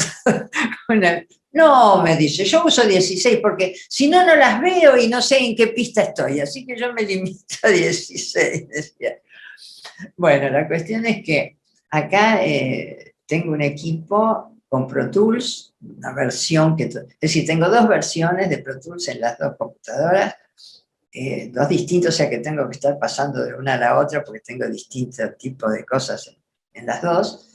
una... No, me dice, yo uso 16 porque si no, no las veo y no sé en qué pista estoy, así que yo me limito a 16, decía. Bueno, la cuestión es que acá tengo un equipo con Pro Tools, una versión es decir, tengo dos versiones de Pro Tools en las dos computadoras, dos distintos, o sea que tengo que estar pasando de una a la otra porque tengo distintos tipos de cosas en las dos.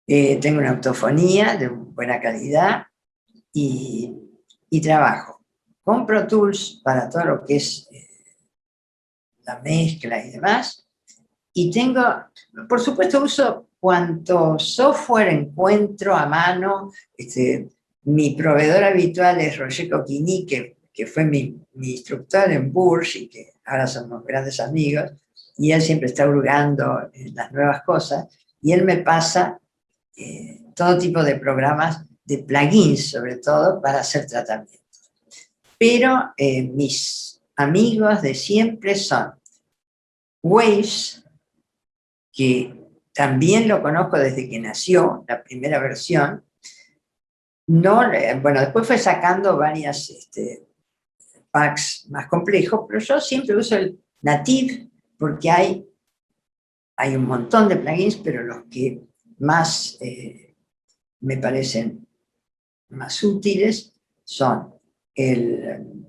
Tengo una autofonía de buena calidad y trabajo con Pro Tools para todo lo que es la mezcla y demás. Y tengo, por supuesto, uso cuanto software encuentro a mano. Mi proveedor habitual es Roger Coquigny, que fue mi instructor en Bourges y que ahora somos grandes amigos, y él siempre está hurgando en las nuevas cosas, y él me pasa todo tipo de programas, de plugins sobre todo, para hacer tratamientos. Pero mis amigos de siempre son Waves, que también lo conozco desde que nació, la primera versión. No, bueno, después fue sacando varias packs más complejos, pero yo siempre uso el Native porque hay un montón de plugins, pero los que más me parecen más útiles son el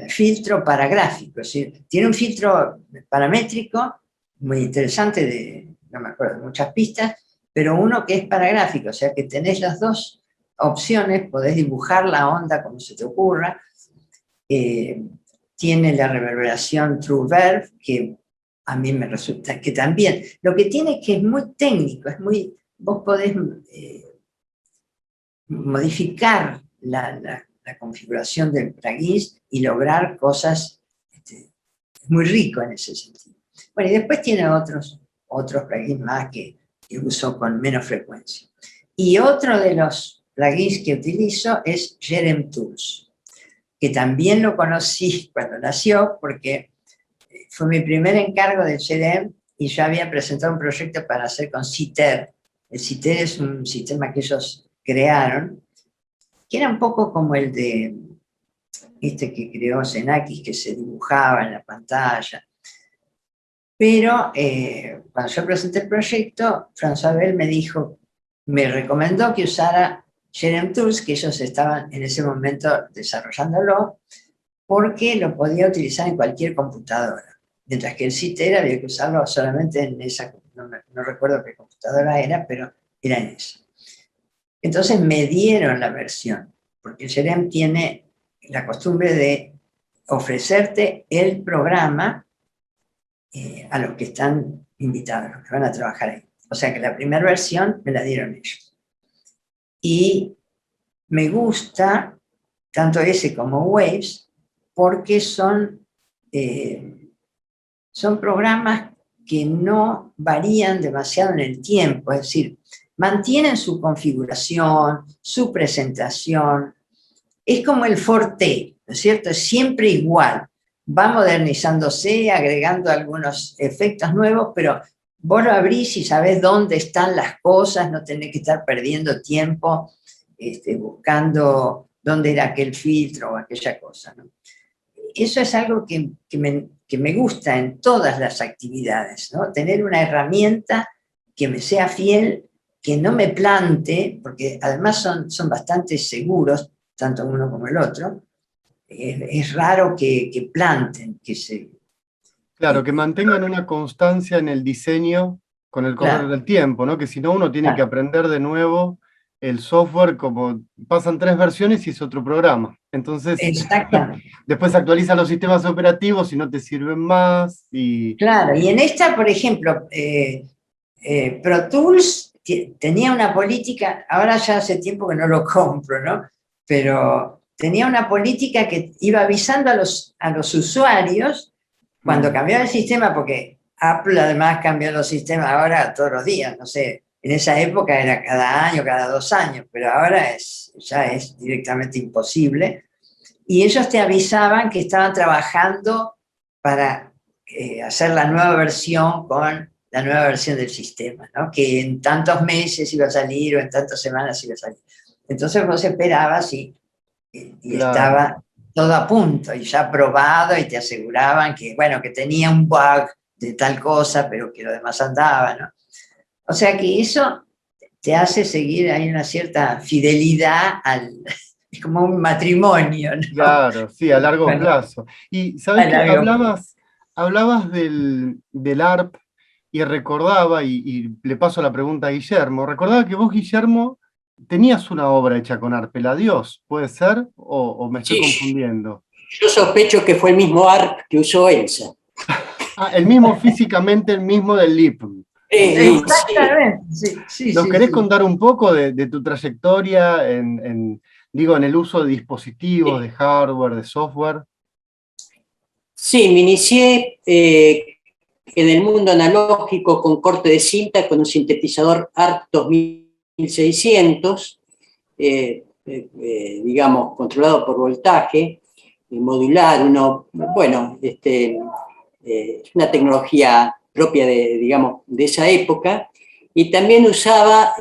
filtro paragráfico, es decir, tiene un filtro paramétrico muy interesante, no me acuerdo, de muchas pistas, pero uno que es paragráfico, o sea que tenés las dos opciones, podés dibujar la onda como se te ocurra. Tiene la reverberación True Verb, que a mí me resulta que también, lo que tiene es que es muy técnico, vos podés modificar la configuración del plugin y lograr cosas, muy rico en ese sentido. Bueno, y después tiene otros plugins más que uso con menos frecuencia. Y otro de los plugins que utilizo es Jerem Tools, que también lo conocí cuando nació, porque fue mi primer encargo de Jerem y yo había presentado un proyecto para hacer con Citer. El Citer es un sistema que ellos crearon, que era un poco como el de que creó Xenakis, que se dibujaba en la pantalla. Pero cuando yo presenté el proyecto, François Bell me recomendó que usara Jerem Tools, que ellos estaban en ese momento desarrollándolo, porque lo podía utilizar en cualquier computadora. Mientras que el Citer había que usarlo solamente en esa, no recuerdo qué computadora era, pero era en esa. Entonces me dieron la versión, porque Jerem tiene la costumbre de ofrecerte el programa a los que están invitados, a los que van a trabajar ahí. O sea que la primera versión me la dieron ellos. Y me gusta tanto ese como Waves, porque son programas que no varían demasiado en el tiempo, es decir, mantienen su configuración, su presentación. Es como el Forte, ¿no es cierto? Es siempre igual. Va modernizándose, agregando algunos efectos nuevos, pero vos lo abrís y sabés dónde están las cosas, no tenés que estar perdiendo tiempo buscando dónde era aquel filtro o aquella cosa, ¿no? Eso es algo que me gusta en todas las actividades, ¿no? Tener una herramienta que me sea fiel, que no me plante, porque además son bastante seguros, tanto uno como el otro. Es raro que planten, Claro, que mantengan una constancia en el diseño con el correr del tiempo, ¿no? Que si no uno tiene que aprender de nuevo el software, como pasan 3 versiones y es otro programa. Entonces, después actualizan los sistemas operativos y no te sirven más. Claro, y en esta, por ejemplo, Pro Tools tenía una política, ahora ya hace tiempo que no lo compro, ¿no? Pero tenía una política que iba avisando a los usuarios cuando cambiaba el sistema, porque Apple además cambió los sistemas ahora todos los días, no sé, en esa época era cada año, cada 2 años, pero ahora ya es directamente imposible. Y ellos te avisaban que estaban trabajando para hacer la nueva versión con la nueva versión del sistema, ¿no? Que en tantos meses iba a salir o en tantas semanas iba a salir. Entonces vos esperabas y estaba todo a punto y ya probado y te aseguraban que, bueno, que tenía un bug de tal cosa, pero que lo demás andaba, ¿no? O sea que eso te hace seguir, hay una cierta fidelidad es como un matrimonio, ¿no? Claro, sí, a largo Bueno, plazo. Y a sabes que largo plazo. hablabas del ARP y recordaba, y le paso la pregunta a Guillermo, recordaba que vos, Guillermo, tenías una obra hecha con ARP, el Adiós, ¿puede ser? ¿O me estoy Sí, confundiendo? yo sospecho que fue el mismo ARP que usó Elsa. Ah, el mismo físicamente, el mismo del LIP. Sí. Exactamente, sí, sí, ¿Nos sí, querés sí. contar un poco de tu trayectoria digo, en el uso de dispositivos, de hardware, de software? Sí, me inicié en el mundo analógico con corte de cinta con un sintetizador ARP 2600, digamos, controlado por voltaje, modular, una tecnología propia digamos, de esa época, y también usaba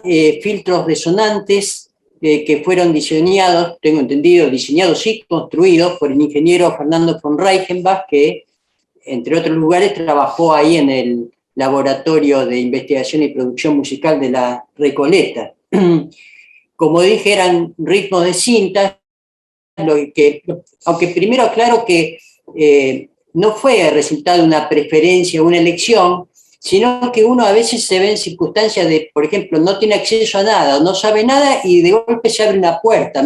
filtros resonantes que fueron diseñados, tengo entendido, diseñados y construidos por el ingeniero Fernando von Reichenbach, que entre otros lugares trabajó ahí en el Laboratorio de Investigación y Producción Musical de la Recoleta. Como dije, eran ritmos de cinta, aunque primero aclaro que no fue el resultado de una preferencia o una elección, sino que uno a veces se ve en circunstancias de, por ejemplo, no tiene acceso a nada, o no sabe nada y de golpe se abre una puerta.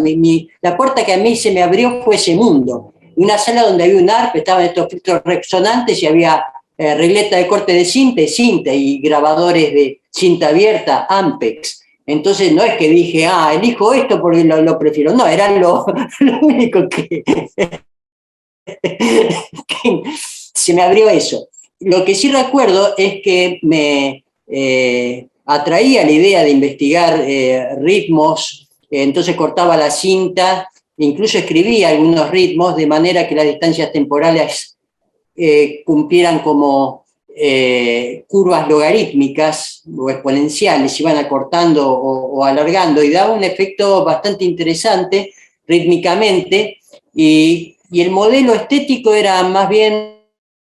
La puerta que a mí se me abrió fue ese mundo. Una sala donde había un ARP, estaban estos filtros resonantes y había regleta de corte de cinta y grabadores de cinta abierta, Ampex. Entonces no es que dije, elijo esto porque lo prefiero. No, era lo único que se me abrió eso. Lo que sí recuerdo es que me atraía la idea de investigar ritmos, entonces cortaba la cinta, incluso escribía algunos ritmos de manera que las distancias temporales cumplieran como curvas logarítmicas o exponenciales, iban acortando o alargando, y daba un efecto bastante interesante rítmicamente, y el modelo estético era más bien,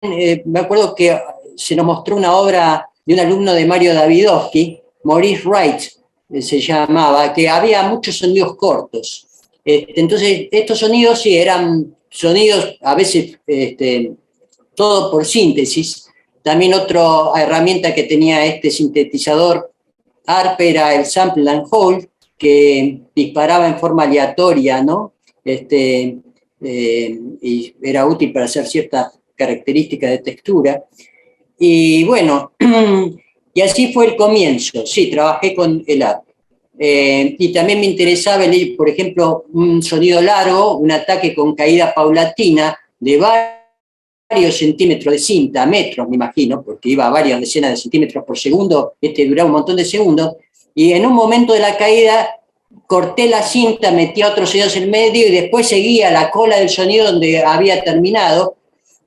me acuerdo que se nos mostró una obra de un alumno de Mario Davidovsky, Maurice Wright se llamaba, que había muchos sonidos cortos. Entonces, estos sonidos sí eran sonidos a veces todo por síntesis. También otra herramienta que tenía este sintetizador ARP era el sample and hold, que disparaba en forma aleatoria, ¿no? Y era útil para hacer ciertas características de textura. Y bueno, y así fue el comienzo. Sí, trabajé con el ARP. Y también me interesaba, por ejemplo, un sonido largo, un ataque con caída paulatina de varios centímetros de cinta, metros me imagino, porque iba a varias decenas de centímetros por segundo, duraba un montón de segundos, y en un momento de la caída corté la cinta, metí otros sonidos en medio y después seguía la cola del sonido donde había terminado,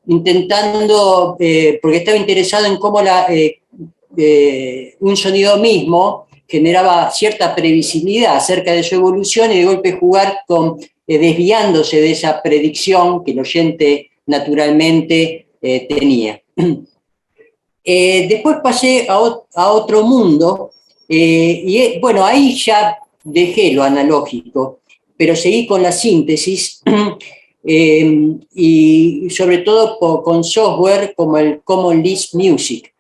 intentando, porque estaba interesado en cómo un sonido mismo generaba cierta previsibilidad acerca de su evolución y de golpe jugar con desviándose de esa predicción que el oyente naturalmente tenía. Después pasé a otro mundo y bueno, ahí ya dejé lo analógico, pero seguí con la síntesis y sobre todo con software como el Common Lisp Music.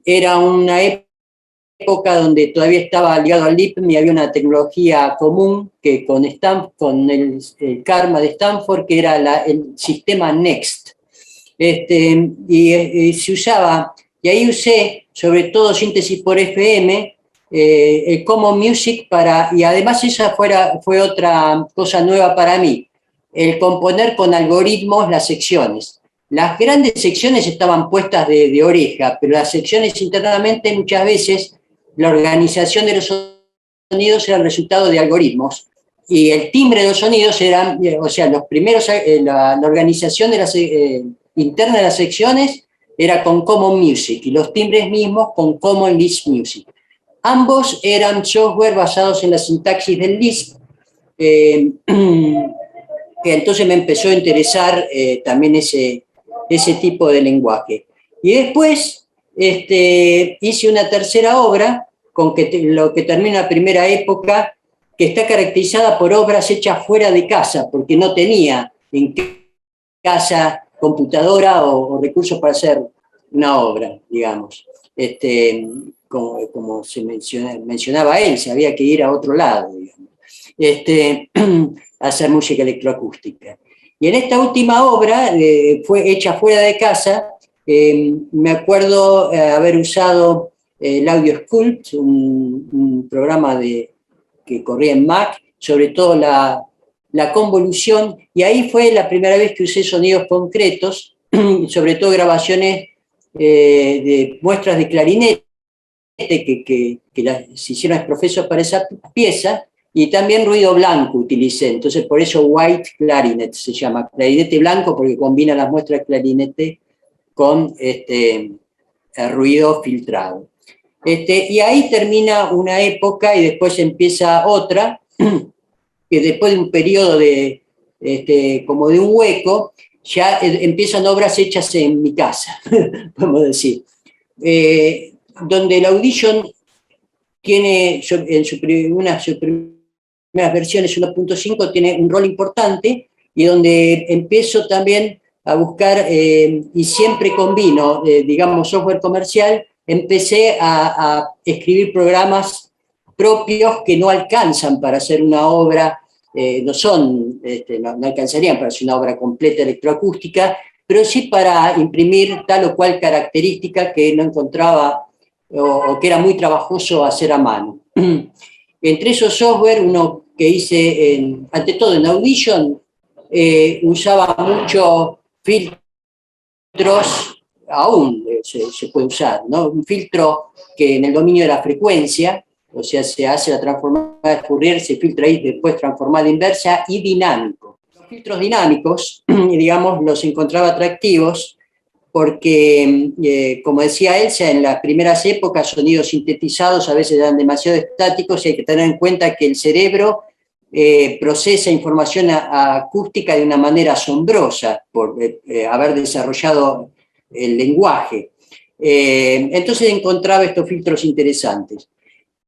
Era una época donde todavía estaba ligado al LIPM y había una tecnología común que con el Karma de Stanford, que era el sistema Next. Y se usaba, y ahí usé sobre todo síntesis por FM, el Common Music y además esa fue otra cosa nueva para mí, el componer con algoritmos las secciones. Las grandes secciones estaban puestas de oreja, pero las secciones internamente muchas veces la organización de los sonidos era el resultado de algoritmos y el timbre de los sonidos eran, o sea, los primeros, la organización de las interna de las secciones era con Common Music y los timbres mismos con Common Lisp Music. Ambos eran software basados en la sintaxis del Lisp, que entonces me empezó a interesar también ese tipo de lenguaje. Y después hice una tercera obra con lo que termina la primera época, que está caracterizada por obras hechas fuera de casa, porque no tenía en casa computadora o recursos para hacer una obra, digamos. Como se mencionaba él, se había que ir a otro lado, digamos, a hacer música electroacústica. Y en esta última obra, fue hecha fuera de casa, me acuerdo haber usado el Audio Sculpt, un programa que corría en Mac, sobre todo la convolución, y ahí fue la primera vez que usé sonidos concretos, sobre todo grabaciones de muestras de clarinete que se hicieron profesos para esa pieza, y también ruido blanco utilicé, entonces por eso white clarinet se llama, clarinete blanco, porque combina las muestras de clarinete con el ruido filtrado. Y ahí termina una época y después empieza otra, que después de un periodo como de un hueco, ya empiezan obras hechas en mi casa, podemos decir. Donde el Audition tiene, en sus primeras versiones 1.5, tiene un rol importante, y donde empiezo también a buscar, y siempre combino, digamos, software comercial, empecé a escribir programas propios que no alcanzan para hacer una obra, no alcanzarían para hacer una obra completa electroacústica, pero sí para imprimir tal o cual característica que no encontraba o que era muy trabajoso hacer a mano. Entre esos software, uno que hice, ante todo en Audition, usaba mucho filtros, aún se puede usar, ¿no? Un filtro que en el dominio de la frecuencia, o sea, se hace la transformada de Fourier, se filtra ahí, después transformada inversa y dinámico. Los filtros dinámicos, digamos, los encontraba atractivos porque, como decía Elsa, en las primeras épocas sonidos sintetizados a veces eran demasiado estáticos, y hay que tener en cuenta que el cerebro procesa información acústica de una manera asombrosa por haber desarrollado el lenguaje. Entonces encontraba estos filtros interesantes.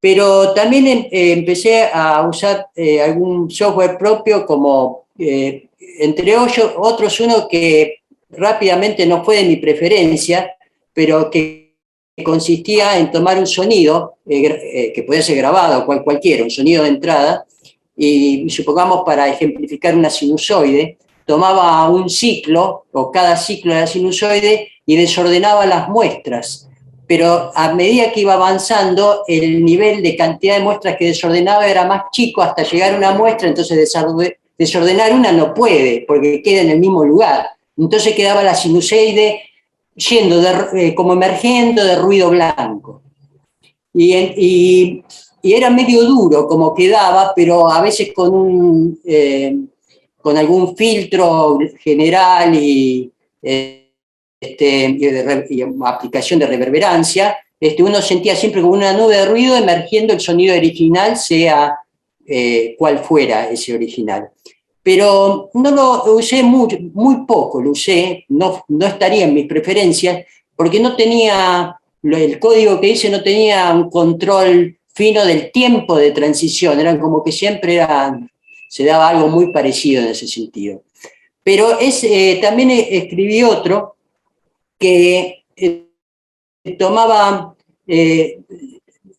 Pero también empecé a usar algún software propio, como entre otros uno que rápidamente no fue de mi preferencia, pero que consistía en tomar un sonido que podía ser grabado, cualquiera, un sonido de entrada, y supongamos, para ejemplificar una sinusoide, tomaba un ciclo, o cada ciclo de la sinusoide, y desordenaba las muestras. Pero a medida que iba avanzando, el nivel de cantidad de muestras que desordenaba era más chico hasta llegar a una muestra, entonces desordenar una no puede, porque queda en el mismo lugar. Entonces quedaba la sinusoide yendo como emergiendo de ruido blanco. Y era medio duro como quedaba, pero a veces con algún filtro general y aplicación de reverberancia, uno sentía siempre como una nube de ruido emergiendo el sonido original, sea cual fuera ese original. Pero no lo usé muy poco, lo usé, no estaría en mis preferencias, porque no tenía, el código que hice no tenía un control fino del tiempo de transición, eran como que siempre se daba algo muy parecido en ese sentido. Pero también escribí otro que tomaba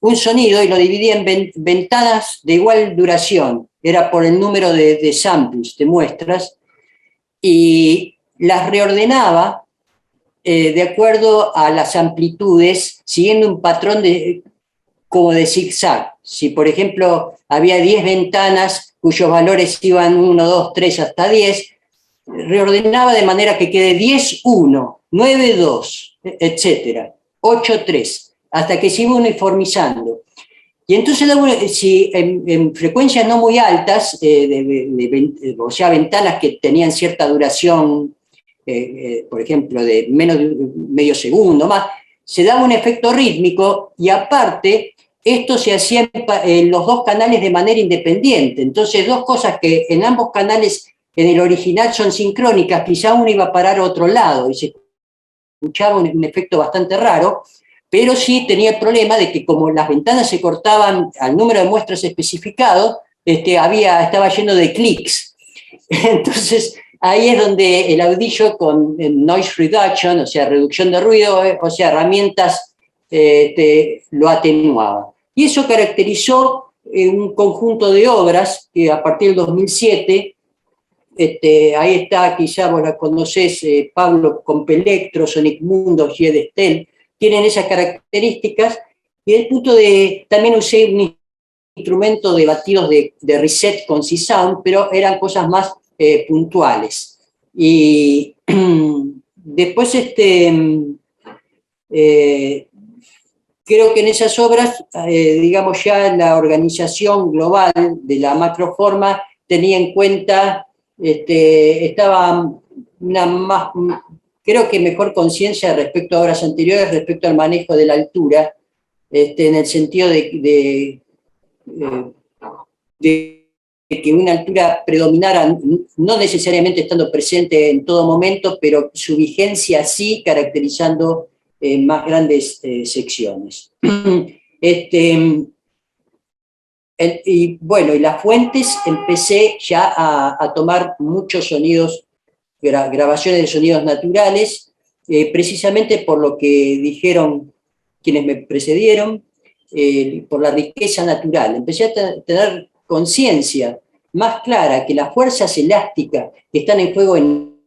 un sonido y lo dividía en ventanas de igual duración, era por el número de samples, de muestras, y las reordenaba de acuerdo a las amplitudes, siguiendo un patrón como de zigzag. Si, por ejemplo, había 10 ventanas cuyos valores iban 1, 2, 3 hasta 10, reordenaba de manera que quede 10, 1, 9, 2, etc., 8, 3, hasta que se iba uniformizando. Y entonces, si en frecuencias no muy altas, o sea, ventanas que tenían cierta duración, por ejemplo, de menos de medio segundo más, se daba un efecto rítmico, y aparte, esto se hacía en los dos canales de manera independiente. Entonces, dos cosas que en ambos canales en el original son sincrónicas, quizá uno iba a parar a otro lado, y se escuchaba un efecto bastante raro, pero sí tenía el problema de que como las ventanas se cortaban al número de muestras especificado, estaba lleno de clics. Entonces, ahí es donde el Audition con noise reduction, o sea, reducción de ruido, o sea, herramientas, lo atenuaba. Y eso caracterizó un conjunto de obras que a partir del 2007, ahí está, quizá vos la conocés, Pablo Compelectro, Sonic Mundo, Gied Estel, tienen esas características, y desde el punto de, también usé un instrumento de batidos de reset con C-Sound, pero eran cosas más puntuales. Y después, creo que en esas obras, digamos, ya la organización global de la macroforma tenía en cuenta, estaba creo que mejor conciencia respecto a obras anteriores, respecto al manejo de la altura, en el sentido de que una altura predominara, no necesariamente estando presente en todo momento, pero su vigencia sí, caracterizando más grandes secciones. Y bueno, y las fuentes empecé ya a tomar muchos sonidos, grabaciones de sonidos naturales, precisamente por lo que dijeron quienes me precedieron, por la riqueza natural. Empecé a tener conciencia más clara que las fuerzas elásticas que están en juego en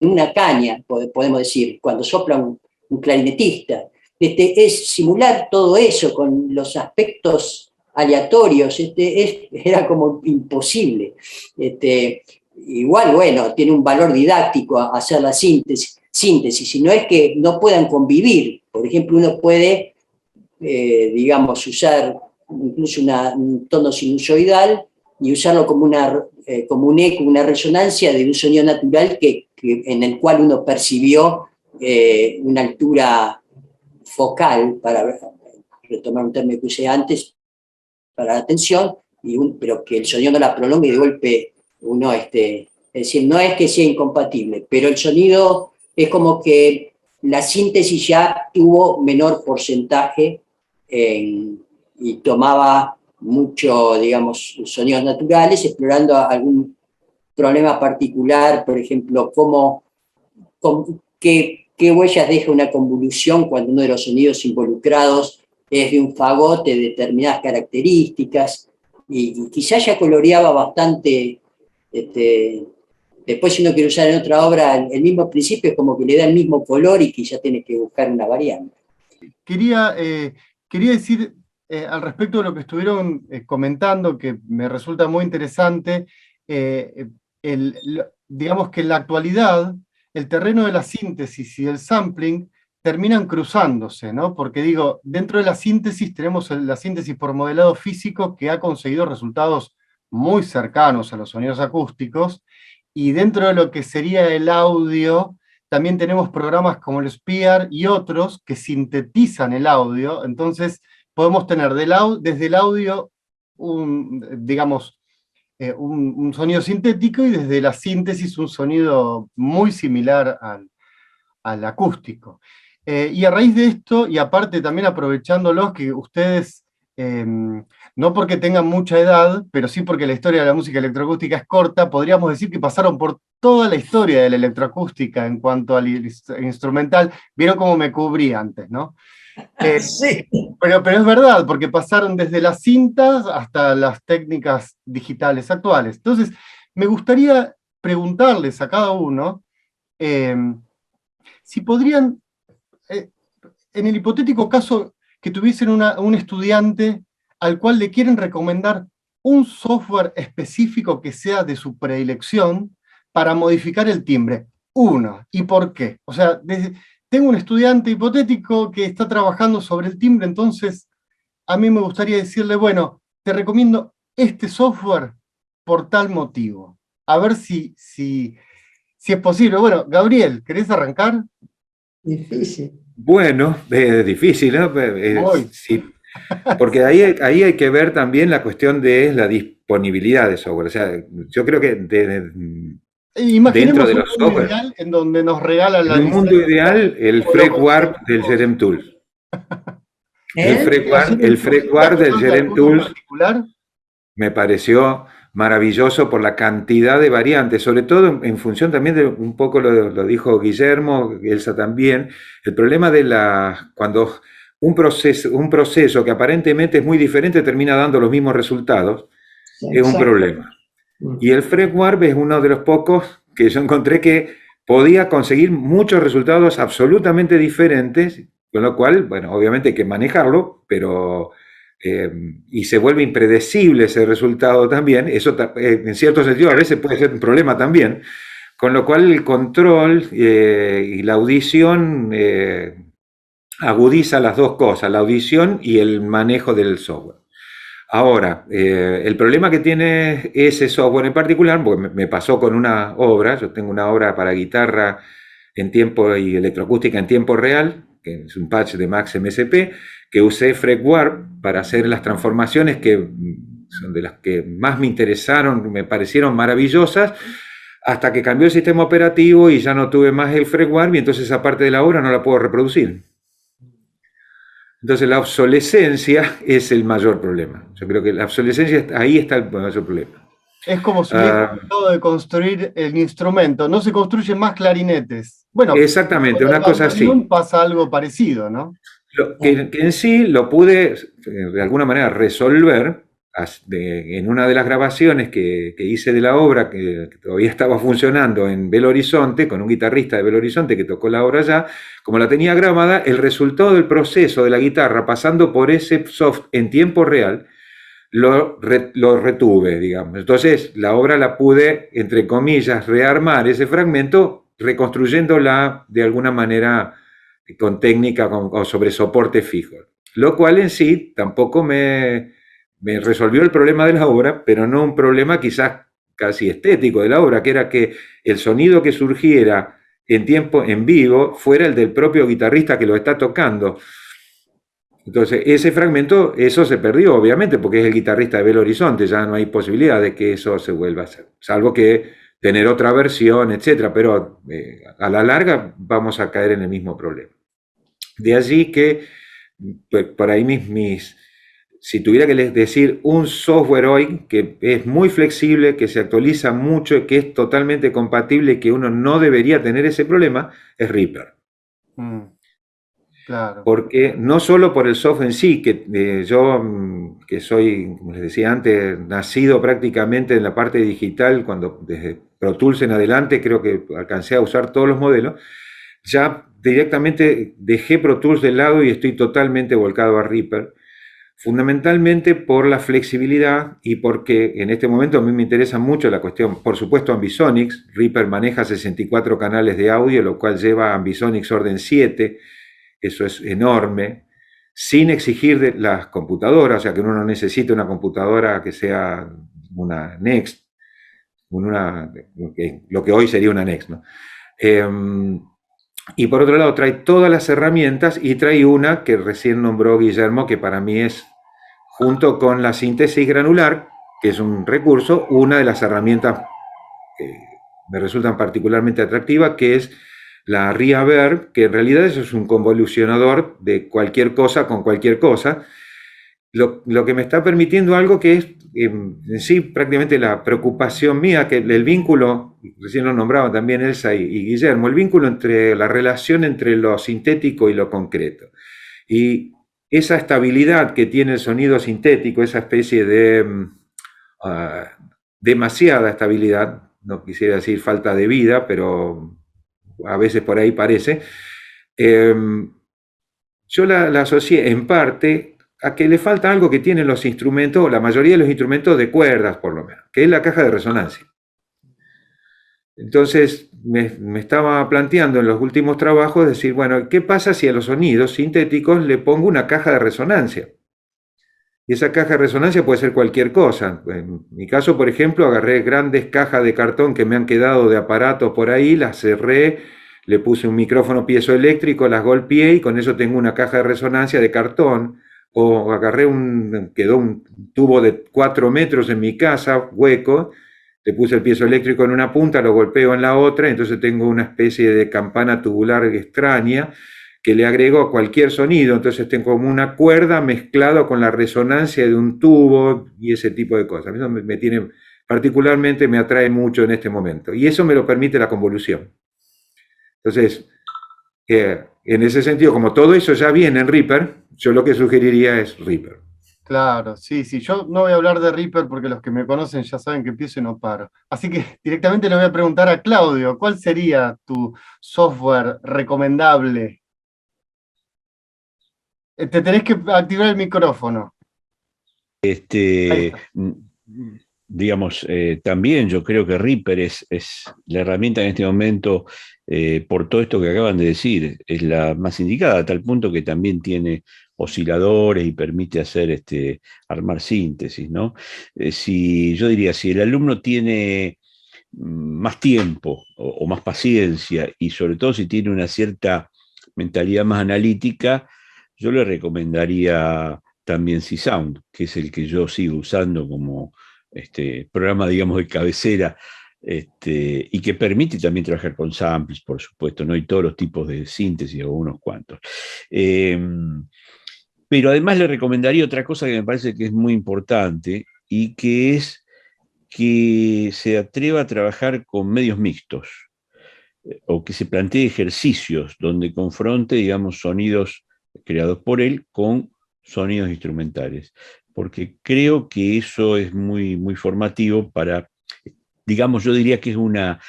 una caña, podemos decir, cuando sopla un clarinetista, es simular todo eso con los aspectos aleatorios, era como imposible. Igual, bueno, tiene un valor didáctico hacer la síntesis, si no es que no puedan convivir. Por ejemplo, uno puede, digamos, usar incluso un tono sinusoidal y usarlo como un eco, una resonancia de un sonido natural en el cual uno percibió una altura focal, para retomar un término que usé antes, para la atención, pero que el sonido no la prolongue y de golpe uno, es decir, no es que sea incompatible, pero el sonido es como que la síntesis ya tuvo menor porcentaje y tomaba mucho, digamos, sonidos naturales, explorando algún problema particular, por ejemplo, qué huellas deja una convolución cuando uno de los sonidos involucrados es de un fagote de determinadas características, y quizás ya coloreaba bastante. Después, si uno quiere usar en otra obra el mismo principio, es como que le da el mismo color y quizás tiene que buscar una variante. Quería decir al respecto de lo que estuvieron comentando, que me resulta muy interesante, digamos que en la actualidad el terreno de la síntesis y el sampling terminan cruzándose, ¿no? Porque digo, dentro de la síntesis tenemos la síntesis por modelado físico que ha conseguido resultados muy cercanos a los sonidos acústicos, y dentro de lo que sería el audio, también tenemos programas como el SPEAR y otros que sintetizan el audio. Entonces podemos tener desde el audio digamos, un sonido sintético, y desde la síntesis un sonido muy similar al acústico. Y a raíz de esto, y aparte también aprovechándolos que ustedes, no porque tengan mucha edad, pero sí porque la historia de la música electroacústica es corta, podríamos decir que pasaron por toda la historia de la electroacústica en cuanto al instrumental. Vieron cómo me cubrí antes, ¿no? Sí. Pero es verdad, porque pasaron desde las cintas hasta las técnicas digitales actuales. Entonces, me gustaría preguntarles a cada uno si podrían, en el hipotético caso que tuviesen un estudiante al cual le quieren recomendar un software específico que sea de su predilección para modificar el timbre. Uno, ¿y por qué? O sea, tengo un estudiante hipotético que está trabajando sobre el timbre, entonces a mí me gustaría decirle, bueno, te recomiendo este software por tal motivo. A ver si es posible. Bueno, Gabriel, ¿querés arrancar? Difícil. Bueno, difícil, ¿no? Muy. Sí, porque ahí hay que ver también la cuestión de la disponibilidad de software. O sea, yo creo que dentro Imaginemos de un los mundo software, ideal en donde nos regalan en la un mundo licencia ideal, el o lo FreqWarp del conseguimos. Serem Tool. El FreqWar del Gerent Tools particular? me pareció maravilloso por la cantidad de variantes, sobre todo en función también de un poco lo dijo Guillermo, Elsa también, el problema de cuando un proceso que aparentemente es muy diferente termina dando los mismos resultados, es un problema. Y el FreqWar es uno de los pocos que yo encontré que podía conseguir muchos resultados absolutamente diferentes, con lo cual, bueno, obviamente hay que manejarlo, pero y se vuelve impredecible ese resultado también, eso en cierto sentido a veces puede ser un problema también, con lo cual el control y la audición agudiza las dos cosas, la audición y el manejo del software. Ahora, el problema que tiene ese software en particular, porque me pasó con una obra, yo tengo una obra para guitarra en tiempo y electroacústica en tiempo real, que es un patch de Max MSP, que usé FreqWar para hacer las transformaciones que son de las que más me interesaron, me parecieron maravillosas, hasta que cambió el sistema operativo y ya no tuve más el FreqWar y entonces esa parte de la obra no la puedo reproducir. Entonces la obsolescencia es el mayor problema. Yo creo que la obsolescencia, ahí está el mayor problema. Es como si hubiera tratado de construir el instrumento. No se construyen más clarinetes. Bueno, exactamente, una cosa así. Pasa algo parecido, ¿no? Que en sí lo pude de alguna manera resolver en una de las grabaciones que hice de la obra, que todavía estaba funcionando en Belo Horizonte, con un guitarrista de Belo Horizonte que tocó la obra allá. Como la tenía grabada, el resultado del proceso de la guitarra pasando por ese soft en tiempo real, lo retuve, digamos. Entonces, la obra la pude, entre comillas, rearmar ese fragmento, reconstruyéndola de alguna manera con técnica o sobre soporte fijo. Lo cual en sí tampoco me resolvió el problema de la obra, pero no un problema quizás casi estético de la obra, que era que el sonido que surgiera en vivo fuera el del propio guitarrista que lo está tocando. Entonces, ese fragmento, eso se perdió, obviamente, porque es el guitarrista de Belo Horizonte, ya no hay posibilidad de que eso se vuelva a hacer, salvo que tener otra versión, etcétera, pero a la larga vamos a caer en el mismo problema. De allí que, por ahí si tuviera que les decir un software hoy que es muy flexible, que se actualiza mucho, que es totalmente compatible y que uno no debería tener ese problema, es Reaper. Claro. Porque no solo por el software en sí, que yo, que soy, como les decía antes, nacido prácticamente en la parte digital, cuando desde Pro Tools en adelante creo que alcancé a usar todos los modelos, ya directamente dejé Pro Tools de lado y estoy totalmente volcado a Reaper, fundamentalmente por la flexibilidad y porque en este momento a mí me interesa mucho la cuestión, por supuesto, Ambisonics. Reaper maneja 64 canales de audio, lo cual lleva a Ambisonics orden 7, eso es enorme, sin exigir de las computadoras, o sea que uno no necesita una computadora que sea una Next, lo que hoy sería una Next, ¿no? Y por otro lado trae todas las herramientas y trae una que recién nombró Guillermo, que para mí es, junto con la síntesis granular, que es un recurso, una de las herramientas que me resultan particularmente atractivas, que es la Reaverb, que en realidad eso es un convolucionador de cualquier cosa con cualquier cosa, lo que me está permitiendo algo que es en sí prácticamente la preocupación mía, que el vínculo, recién lo nombraban también Elsa y Guillermo, el vínculo entre la relación entre lo sintético y lo concreto. Y esa estabilidad que tiene el sonido sintético, esa especie de demasiada estabilidad, no quisiera decir falta de vida, pero a veces por ahí parece, yo la asocié en parte a que le falta algo que tienen los instrumentos, o la mayoría de los instrumentos de cuerdas por lo menos, que es la caja de resonancia. Entonces me estaba planteando en los últimos trabajos decir, bueno, ¿qué pasa si a los sonidos sintéticos le pongo una caja de resonancia? Y esa caja de resonancia puede ser cualquier cosa. En mi caso, por ejemplo, agarré grandes cajas de cartón que me han quedado de aparatos por ahí, las cerré, le puse un micrófono piezoeléctrico, las golpeé y con eso tengo una caja de resonancia de cartón. O agarré quedó un tubo de 4 metros en mi casa, hueco, le puse el piezoeléctrico en una punta, lo golpeo en la otra, entonces tengo una especie de campana tubular extraña que le agrego a cualquier sonido, entonces tengo como una cuerda mezclado con la resonancia de un tubo y ese tipo de cosas. Eso me tiene, particularmente me atrae mucho en este momento, y eso me lo permite la convolución. Entonces, en ese sentido, como todo eso ya viene en Reaper, yo lo que sugeriría es Reaper. Claro, sí, sí. Yo no voy a hablar de Reaper porque los que me conocen ya saben que empiezo y no paro. Así que directamente le voy a preguntar a Claudio, ¿cuál sería tu software recomendable? Te tenés que activar el micrófono. Ahí está. Digamos, también yo creo que Reaper es la herramienta en este momento, por todo esto que acaban de decir, es la más indicada, a tal punto que también tiene osciladores y permite hacer armar síntesis, ¿no? Yo diría, si el alumno tiene más tiempo o más paciencia, y sobre todo si tiene una cierta mentalidad más analítica, yo le recomendaría también C-Sound, que es el que yo sigo usando como programa, digamos, de cabecera, y que permite también trabajar con samples, por supuesto, ¿no? Y todos los tipos de síntesis, o unos cuantos. Pero además le recomendaría otra cosa que me parece que es muy importante, y que es que se atreva a trabajar con medios mixtos, o que se plantee ejercicios donde confronte, digamos, sonidos creados por él con sonidos instrumentales, porque creo que eso es muy, muy formativo para, digamos, yo diría que es una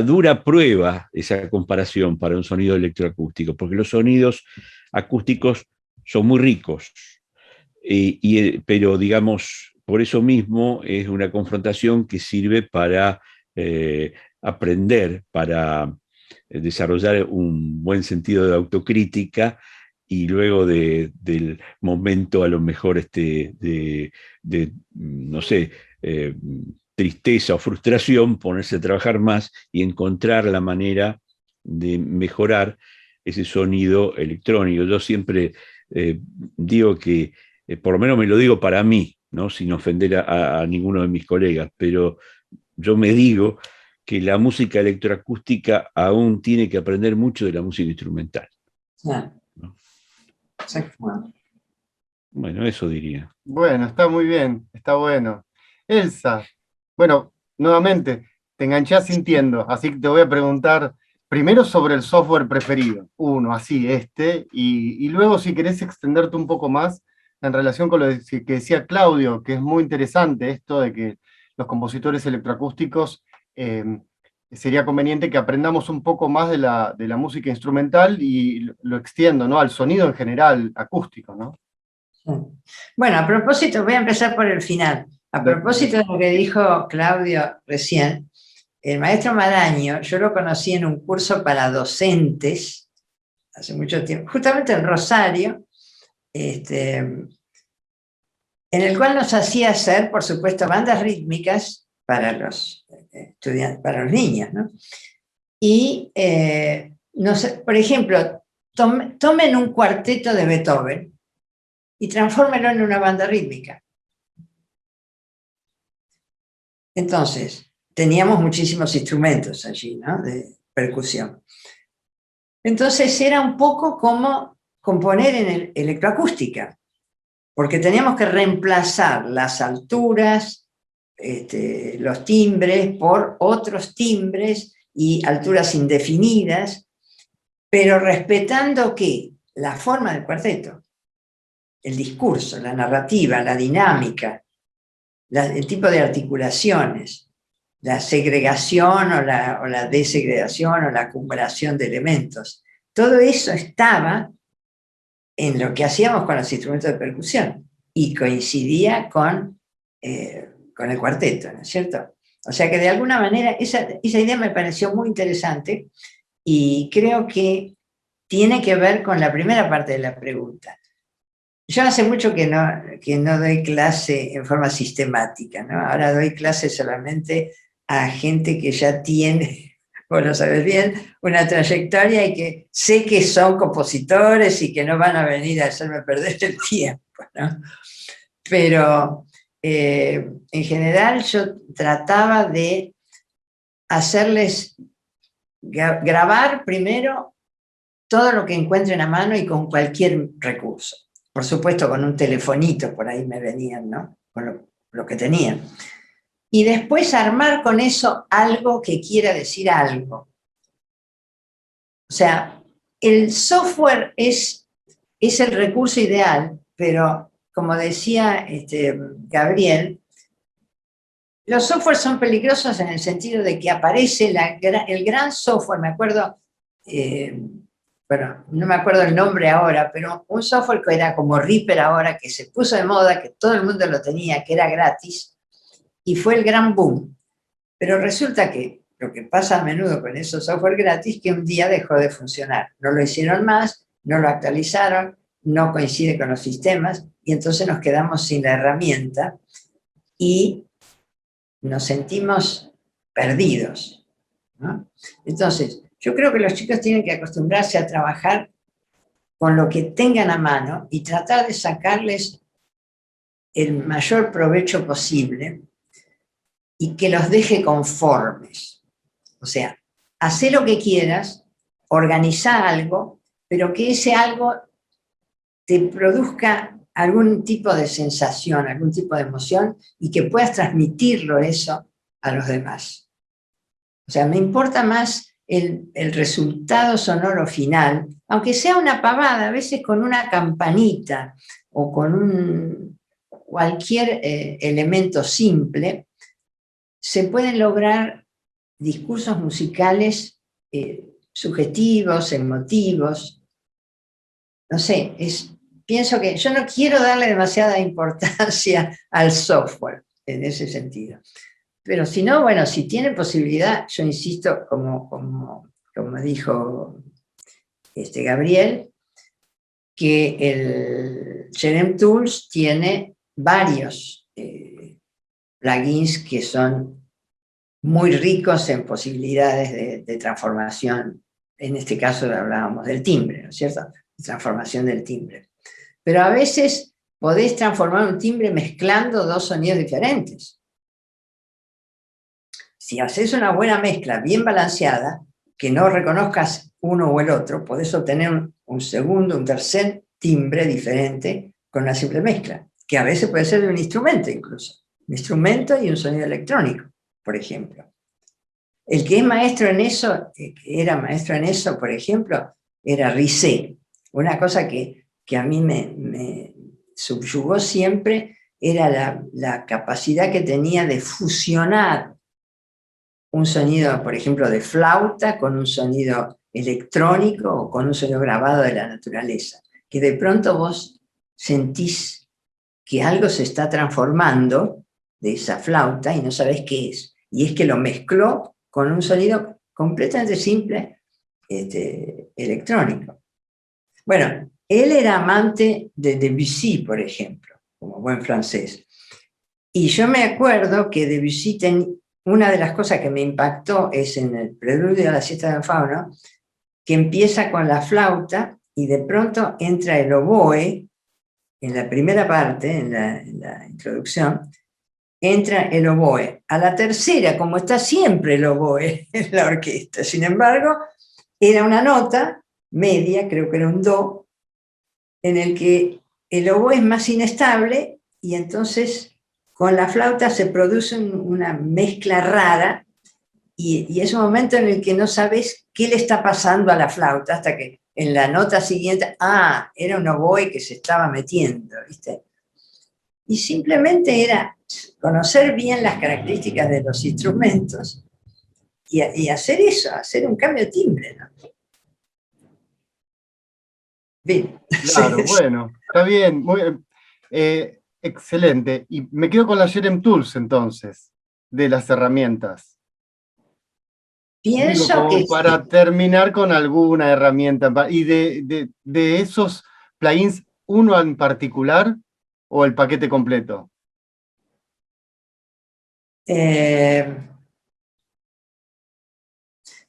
dura prueba esa comparación para un sonido electroacústico, porque los sonidos acústicos son muy ricos, pero digamos, por eso mismo es una confrontación que sirve para aprender, para desarrollar un buen sentido de autocrítica, y luego del momento a lo mejor no sé, tristeza o frustración, ponerse a trabajar más y encontrar la manera de mejorar ese sonido electrónico. Yo siempre digo que, por lo menos me lo digo para mí, ¿no? Sin ofender a ninguno de mis colegas, pero yo me digo que la música electroacústica aún tiene que aprender mucho de la música instrumental, ¿no? Bueno, eso diría. Bueno, está muy bien, está bueno. Elsa, bueno, nuevamente, te enganchás sintiendo, así que te voy a preguntar primero sobre el software preferido, uno, así, y luego si querés extenderte un poco más en relación con lo que decía Claudio, que es muy interesante esto de que los compositores electroacústicos sería conveniente que aprendamos un poco más de la música instrumental y lo extiendo, ¿no? Al sonido en general, acústico, ¿no? Bueno, a propósito, voy a empezar por el final. A propósito de lo que dijo Claudio recién, el maestro Madaño, yo lo conocí en un curso para docentes hace mucho tiempo, justamente en Rosario, en el cual nos hacía hacer, por supuesto, bandas rítmicas para los estudiantes, para los niños, ¿no? Y, por ejemplo, tomen un cuarteto de Beethoven y transfórmenlo en una banda rítmica. Entonces, teníamos muchísimos instrumentos allí, ¿no? De percusión. Entonces era un poco como componer en electroacústica, porque teníamos que reemplazar las alturas, los timbres por otros timbres y alturas indefinidas, pero respetando ¿qué? La forma del cuarteto, el discurso, la narrativa, la dinámica, el tipo de articulaciones, la segregación o la desegregación o la acumulación de elementos. Todo eso estaba en lo que hacíamos con los instrumentos de percusión y coincidía con el cuarteto, ¿no es cierto? O sea que de alguna manera esa idea me pareció muy interesante, y creo que tiene que ver con la primera parte de la pregunta. Yo hace mucho que no doy clase en forma sistemática, ¿no? Ahora doy clase solamente a gente que ya tiene, vos lo sabes bien, una trayectoria y que sé que son compositores y que no van a venir a hacerme perder el tiempo, ¿no? Pero en general yo trataba de hacerles grabar primero todo lo que encuentren a mano y con cualquier recurso. Por supuesto, con un telefonito por ahí me venían, ¿no? Con lo que tenían. Y después armar con eso algo que quiera decir algo. O sea, el software es el recurso ideal, pero como decía Gabriel, los softwares son peligrosos en el sentido de que aparece el gran software, me acuerdo, bueno, no me acuerdo el nombre ahora, pero un software que era como Reaper ahora, que se puso de moda, que todo el mundo lo tenía, que era gratis, y fue el gran boom. Pero resulta que lo que pasa a menudo con esos software gratis, que un día dejó de funcionar. No lo hicieron más, no lo actualizaron, no coincide con los sistemas, y entonces nos quedamos sin la herramienta y nos sentimos perdidos, ¿no? Entonces, yo creo que los chicos tienen que acostumbrarse a trabajar con lo que tengan a mano y tratar de sacarles el mayor provecho posible y que los deje conformes. O sea, haz lo que quieras, organiza algo, pero que ese algo te produzca algún tipo de sensación, algún tipo de emoción y que puedas transmitirlo eso a los demás. O sea, me importa más el resultado sonoro final, aunque sea una pavada, a veces con una campanita o con cualquier elemento simple, se pueden lograr discursos musicales subjetivos, emotivos. No sé, pienso que yo no quiero darle demasiada importancia al software en ese sentido. Pero si no, bueno, si tiene posibilidad, yo insisto, como dijo Gabriel, que el Jerem Tools tiene varios plugins que son muy ricos en posibilidades de transformación. En este caso hablábamos del timbre, ¿no es cierto? Transformación del timbre. Pero a veces podés transformar un timbre mezclando dos sonidos diferentes. Si haces una buena mezcla bien balanceada, que no reconozcas uno o el otro, podés obtener un segundo, un tercer timbre diferente con una simple mezcla, que a veces puede ser de un instrumento incluso. Un instrumento y un sonido electrónico, por ejemplo. El que es maestro en eso, que era maestro en eso, por ejemplo, era Risset. Una cosa que a mí me subyugó siempre era la capacidad que tenía de fusionar un sonido, por ejemplo, de flauta con un sonido electrónico o con un sonido grabado de la naturaleza. Que de pronto vos sentís que algo se está transformando de esa flauta y no sabés qué es. Y es que lo mezcló con un sonido completamente simple, electrónico. Bueno, él era amante de Debussy, por ejemplo, como buen francés. Y yo me acuerdo que Debussy una de las cosas que me impactó es en el preludio de la siesta del fauno, que empieza con la flauta y de pronto entra el oboe, en la primera parte, en la introducción, entra el oboe. A la tercera, como está siempre el oboe en la orquesta, sin embargo, era una nota media, creo que era un do, en el que el oboe es más inestable y entonces con la flauta se produce una mezcla rara y es un momento en el que no sabes qué le está pasando a la flauta hasta que en la nota siguiente, era un oboe que se estaba metiendo, ¿viste? Y simplemente era conocer bien las características de los instrumentos y hacer eso, hacer un cambio de timbre, ¿no? Bien. Claro, bueno, está bien, muy excelente. Y me quedo con la Jerem Tools entonces, de las herramientas. Pienso Digo, como que para sí. terminar con alguna herramienta. Y de esos plugins, ¿uno en particular o el paquete completo?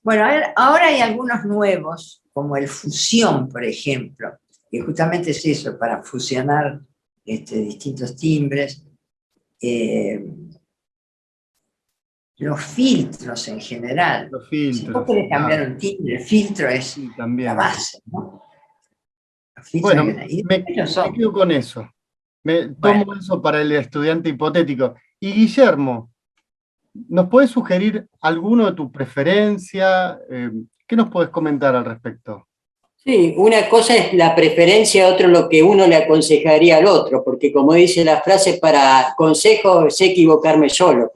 Bueno, ahora hay algunos nuevos, como el Fusión, por ejemplo, que justamente es eso, para fusionar distintos timbres. los filtros en general. Los Si filtros. vos querés cambiar un timbre, el filtro es Sí, también. la base, ¿no? Los filtros Bueno, y me quedo con eso. Tomo eso para el estudiante hipotético. Y Guillermo, ¿nos puedes sugerir alguno de tu preferencia? ¿Qué nos puedes comentar al respecto? Sí, una cosa es la preferencia, otro lo que uno le aconsejaría al otro, porque como dice la frase, para consejo sé equivocarme solo.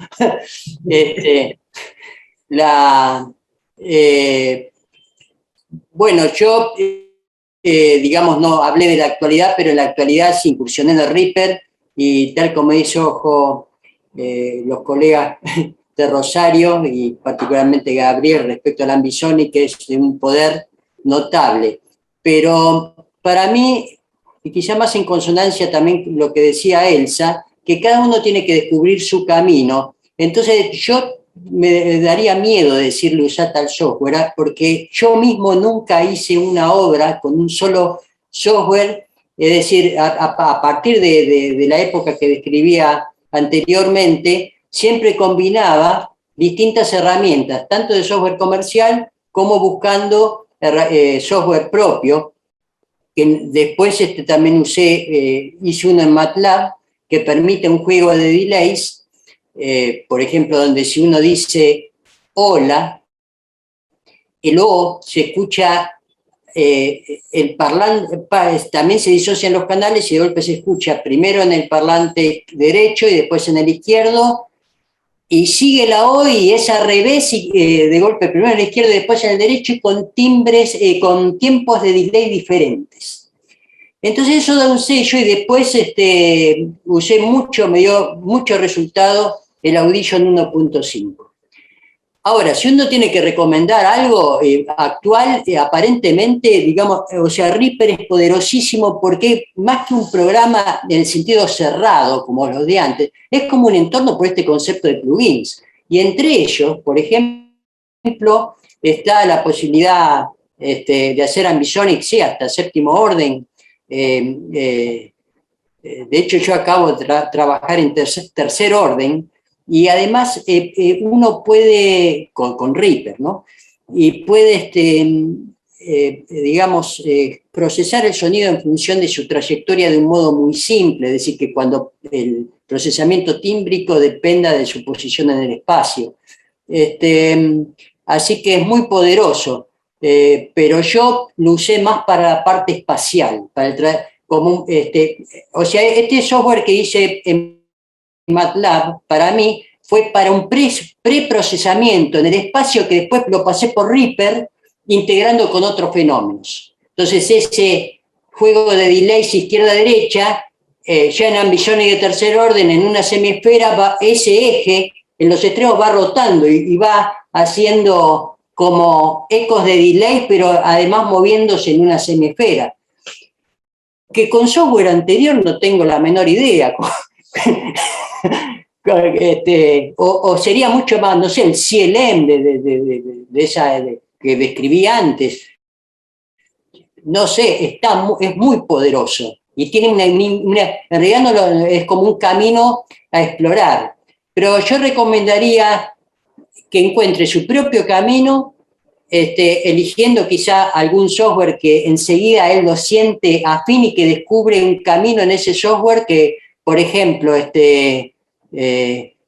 la, eh, bueno, yo, digamos, no hablé de la actualidad, pero en la actualidad sí incursioné en el Reaper y tal como hizo los colegas de Rosario y particularmente Gabriel respecto al Ambisoni, que es de un poder notable. Pero para mí, y quizá más en consonancia también lo que decía Elsa, que cada uno tiene que descubrir su camino. Entonces yo me daría miedo decirle usar tal software, porque yo mismo nunca hice una obra con un solo software, es decir, a partir de la época que describía anteriormente, siempre combinaba distintas herramientas, tanto de software comercial como buscando software propio, que después también hice uno en MATLAB que permite un juego de delays, por ejemplo, donde si uno dice hola, el O se escucha, el parlante, también se disocian los canales y de golpe se escucha primero en el parlante derecho y después en el izquierdo, y sigue la O y es al revés, y, de golpe primero en el izquierdo y después en el derecho, y con timbres, con tiempos de delay diferentes. Entonces eso da un sello y después usé mucho, me dio mucho resultado el Audition 1.5. Ahora, si uno tiene que recomendar algo actual, aparentemente, digamos, o sea, Reaper es poderosísimo porque más que un programa en el sentido cerrado, como los de antes, es como un entorno por este concepto de plugins. Y entre ellos, por ejemplo, está la posibilidad de hacer Ambisonic, sí, hasta séptimo orden. De hecho, yo acabo de trabajar en tercer orden, y además uno puede, con Reaper, ¿no? Y puede, digamos, procesar el sonido en función de su trayectoria de un modo muy simple, es decir, que cuando el procesamiento tímbrico dependa de su posición en el espacio. Así que es muy poderoso, pero yo lo usé más para la parte espacial, para o sea, este software que hice en MATLAB, para mí, fue para un preprocesamiento en el espacio que después lo pasé por Reaper, integrando con otros fenómenos. Entonces, ese juego de delays izquierda-derecha, ya en Ambisonic de tercer orden, en una semiesfera, ese eje en los extremos va rotando y va haciendo como ecos de delay, pero además moviéndose en una semiesfera. Que con software anterior no tengo la menor idea. O sería mucho más, no sé, el CLM de esa que describí antes. No sé, es muy poderoso y tiene en realidad no es como un camino a explorar. Pero yo recomendaría que encuentre su propio camino, eligiendo quizá algún software que enseguida él lo siente afín y que descubre un camino en ese software que, por ejemplo,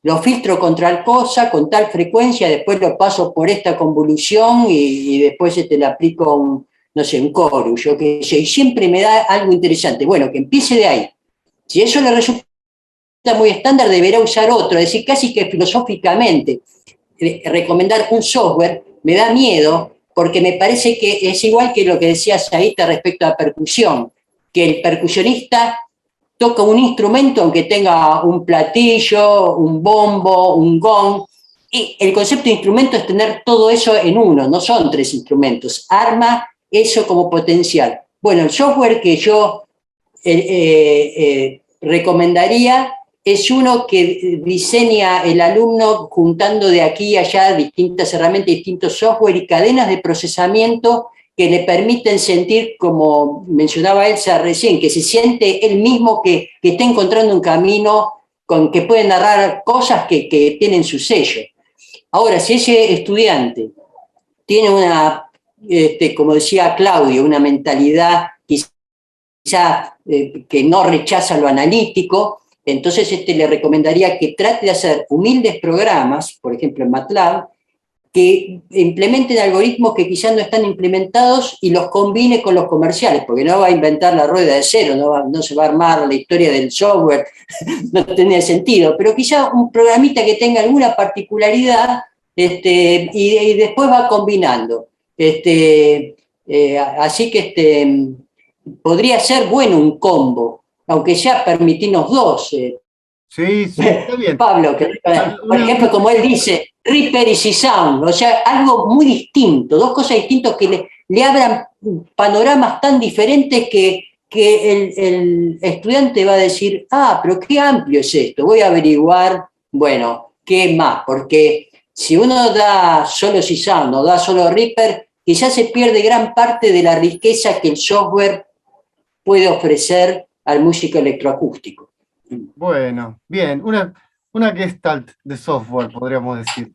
lo filtro con tal cosa, con tal frecuencia, después lo paso por esta convolución y después le aplico no sé, un chorus, yo qué sé, y siempre me da algo interesante. Bueno, que empiece de ahí. Si eso le resulta muy estándar, deberá usar otro, es decir, casi que filosóficamente, recomendar un software me da miedo, porque me parece que es igual que lo que decía Saíta respecto a percusión, que el percusionista toca un instrumento aunque tenga un platillo, un bombo, un gong, y el concepto de instrumento es tener todo eso en uno, no son tres instrumentos, arma eso como potencial. Bueno, el software que yo recomendaría es uno que diseña el alumno juntando de aquí y allá distintas herramientas, distintos software y cadenas de procesamiento que le permiten sentir, como mencionaba Elsa recién, que se siente él mismo que está encontrando un camino con que puede narrar cosas que tienen su sello. Ahora, si ese estudiante tiene una, como decía Claudio, una mentalidad quizá que no rechaza lo analítico, entonces le recomendaría que trate de hacer humildes programas, por ejemplo en MATLAB, que implementen algoritmos que quizás no están implementados y los combine con los comerciales, porque no va a inventar la rueda de cero, no se va a armar la historia del software, no tiene sentido, pero quizás un programita que tenga alguna particularidad y después va combinando. Así que podría ser bueno un combo, aunque ya permitirnos dos. Sí, sí, está bien. Pablo, que, por ejemplo, como él dice, Reaper y Sound, o sea, algo muy distinto, dos cosas distintas que le abran panoramas tan diferentes que el estudiante va a decir, pero qué amplio es esto, voy a averiguar, bueno, qué más, porque si uno da solo Sound o da solo Reaper, quizás se pierde gran parte de la riqueza que el software puede ofrecer al músico electroacústico. Bueno, bien, una gestalt de software, podríamos decir.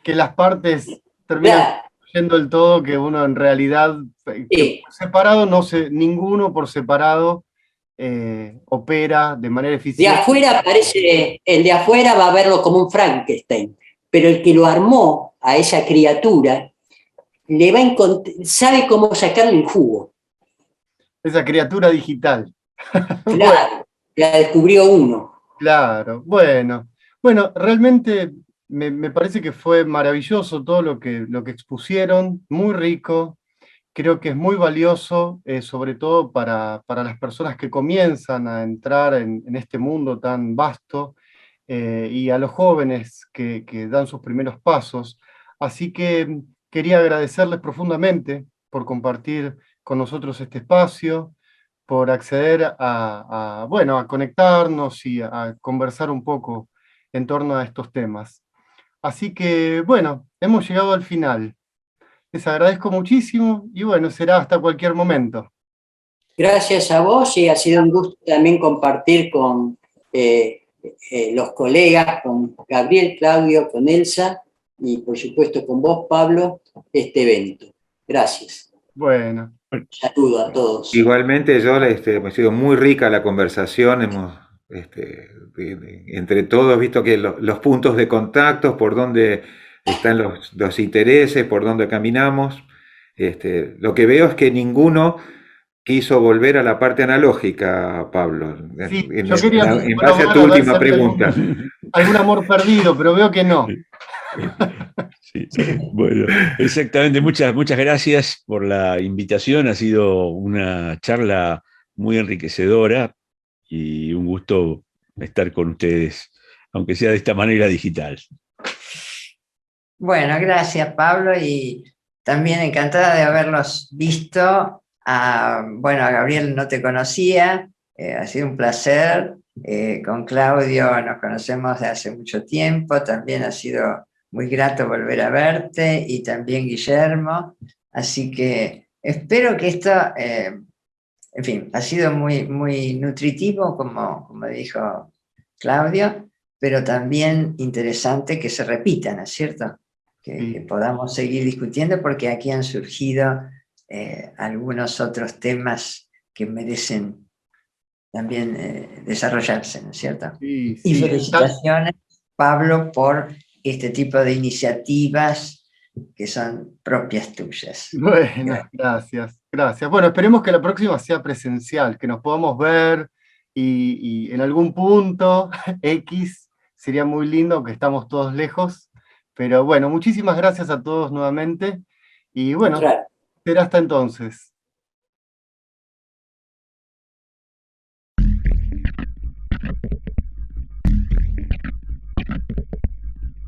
Que las partes terminan Claro, yendo el todo, que uno en realidad, que por separado, no sé, ninguno por separado opera de manera de eficiente. afuera parece, el de afuera va a verlo como un Frankenstein, pero el que lo armó a esa criatura le va a sabe cómo sacarle el jugo. Esa criatura digital. Bueno, Claro, la descubrió uno. claro, bueno. Bueno, realmente me parece que fue maravilloso todo lo que expusieron, muy rico. Creo que es muy valioso, sobre todo para las personas que comienzan a entrar en este mundo tan vasto, y a los jóvenes que dan sus primeros pasos. Así que quería agradecerles profundamente por compartir con nosotros este espacio, por acceder bueno, a conectarnos y a conversar un poco en torno a estos temas. Así que, bueno, hemos llegado al final. Les agradezco muchísimo y bueno, será hasta cualquier momento. Gracias a vos y ha sido un gusto también compartir con los colegas, con Gabriel, Claudio, con Elsa y por supuesto con vos, Pablo, este evento. Gracias. Bueno, Saludo a todos. Igualmente, yo ha sido muy rica la conversación, hemos entre todos visto que los puntos de contacto, por dónde están los intereses, por dónde caminamos. Lo que veo es que ninguno quiso volver a la parte analógica, Pablo, sí, yo quería en base a probar tu a ver si última había pregunta. algún amor perdido, pero veo que no. Sí. Bueno, exactamente. Muchas gracias por la invitación. Ha sido una charla muy enriquecedora y un gusto estar con ustedes, aunque sea de esta manera digital. Bueno, gracias Pablo y también encantada de haberlos visto. Bueno, a Gabriel no te conocía, ha sido un placer. Con Claudio nos conocemos de hace mucho tiempo, también ha sido muy grato volver a verte y también Guillermo. Así que espero que esto, en fin, ha sido muy nutritivo, como dijo Claudio, pero también interesante que se repita, ¿no es cierto? Que podamos seguir discutiendo porque aquí han surgido algunos otros temas que merecen también desarrollarse, ¿no es cierto? Sí, Y sí, felicitaciones, Pablo, por este tipo de iniciativas que son propias tuyas. bueno, gracias, gracias. Bueno, esperemos que la próxima sea presencial, que nos podamos ver y en algún punto X sería muy lindo, que estamos todos lejos. Pero bueno, muchísimas gracias a todos nuevamente y bueno, Contrario. será hasta entonces.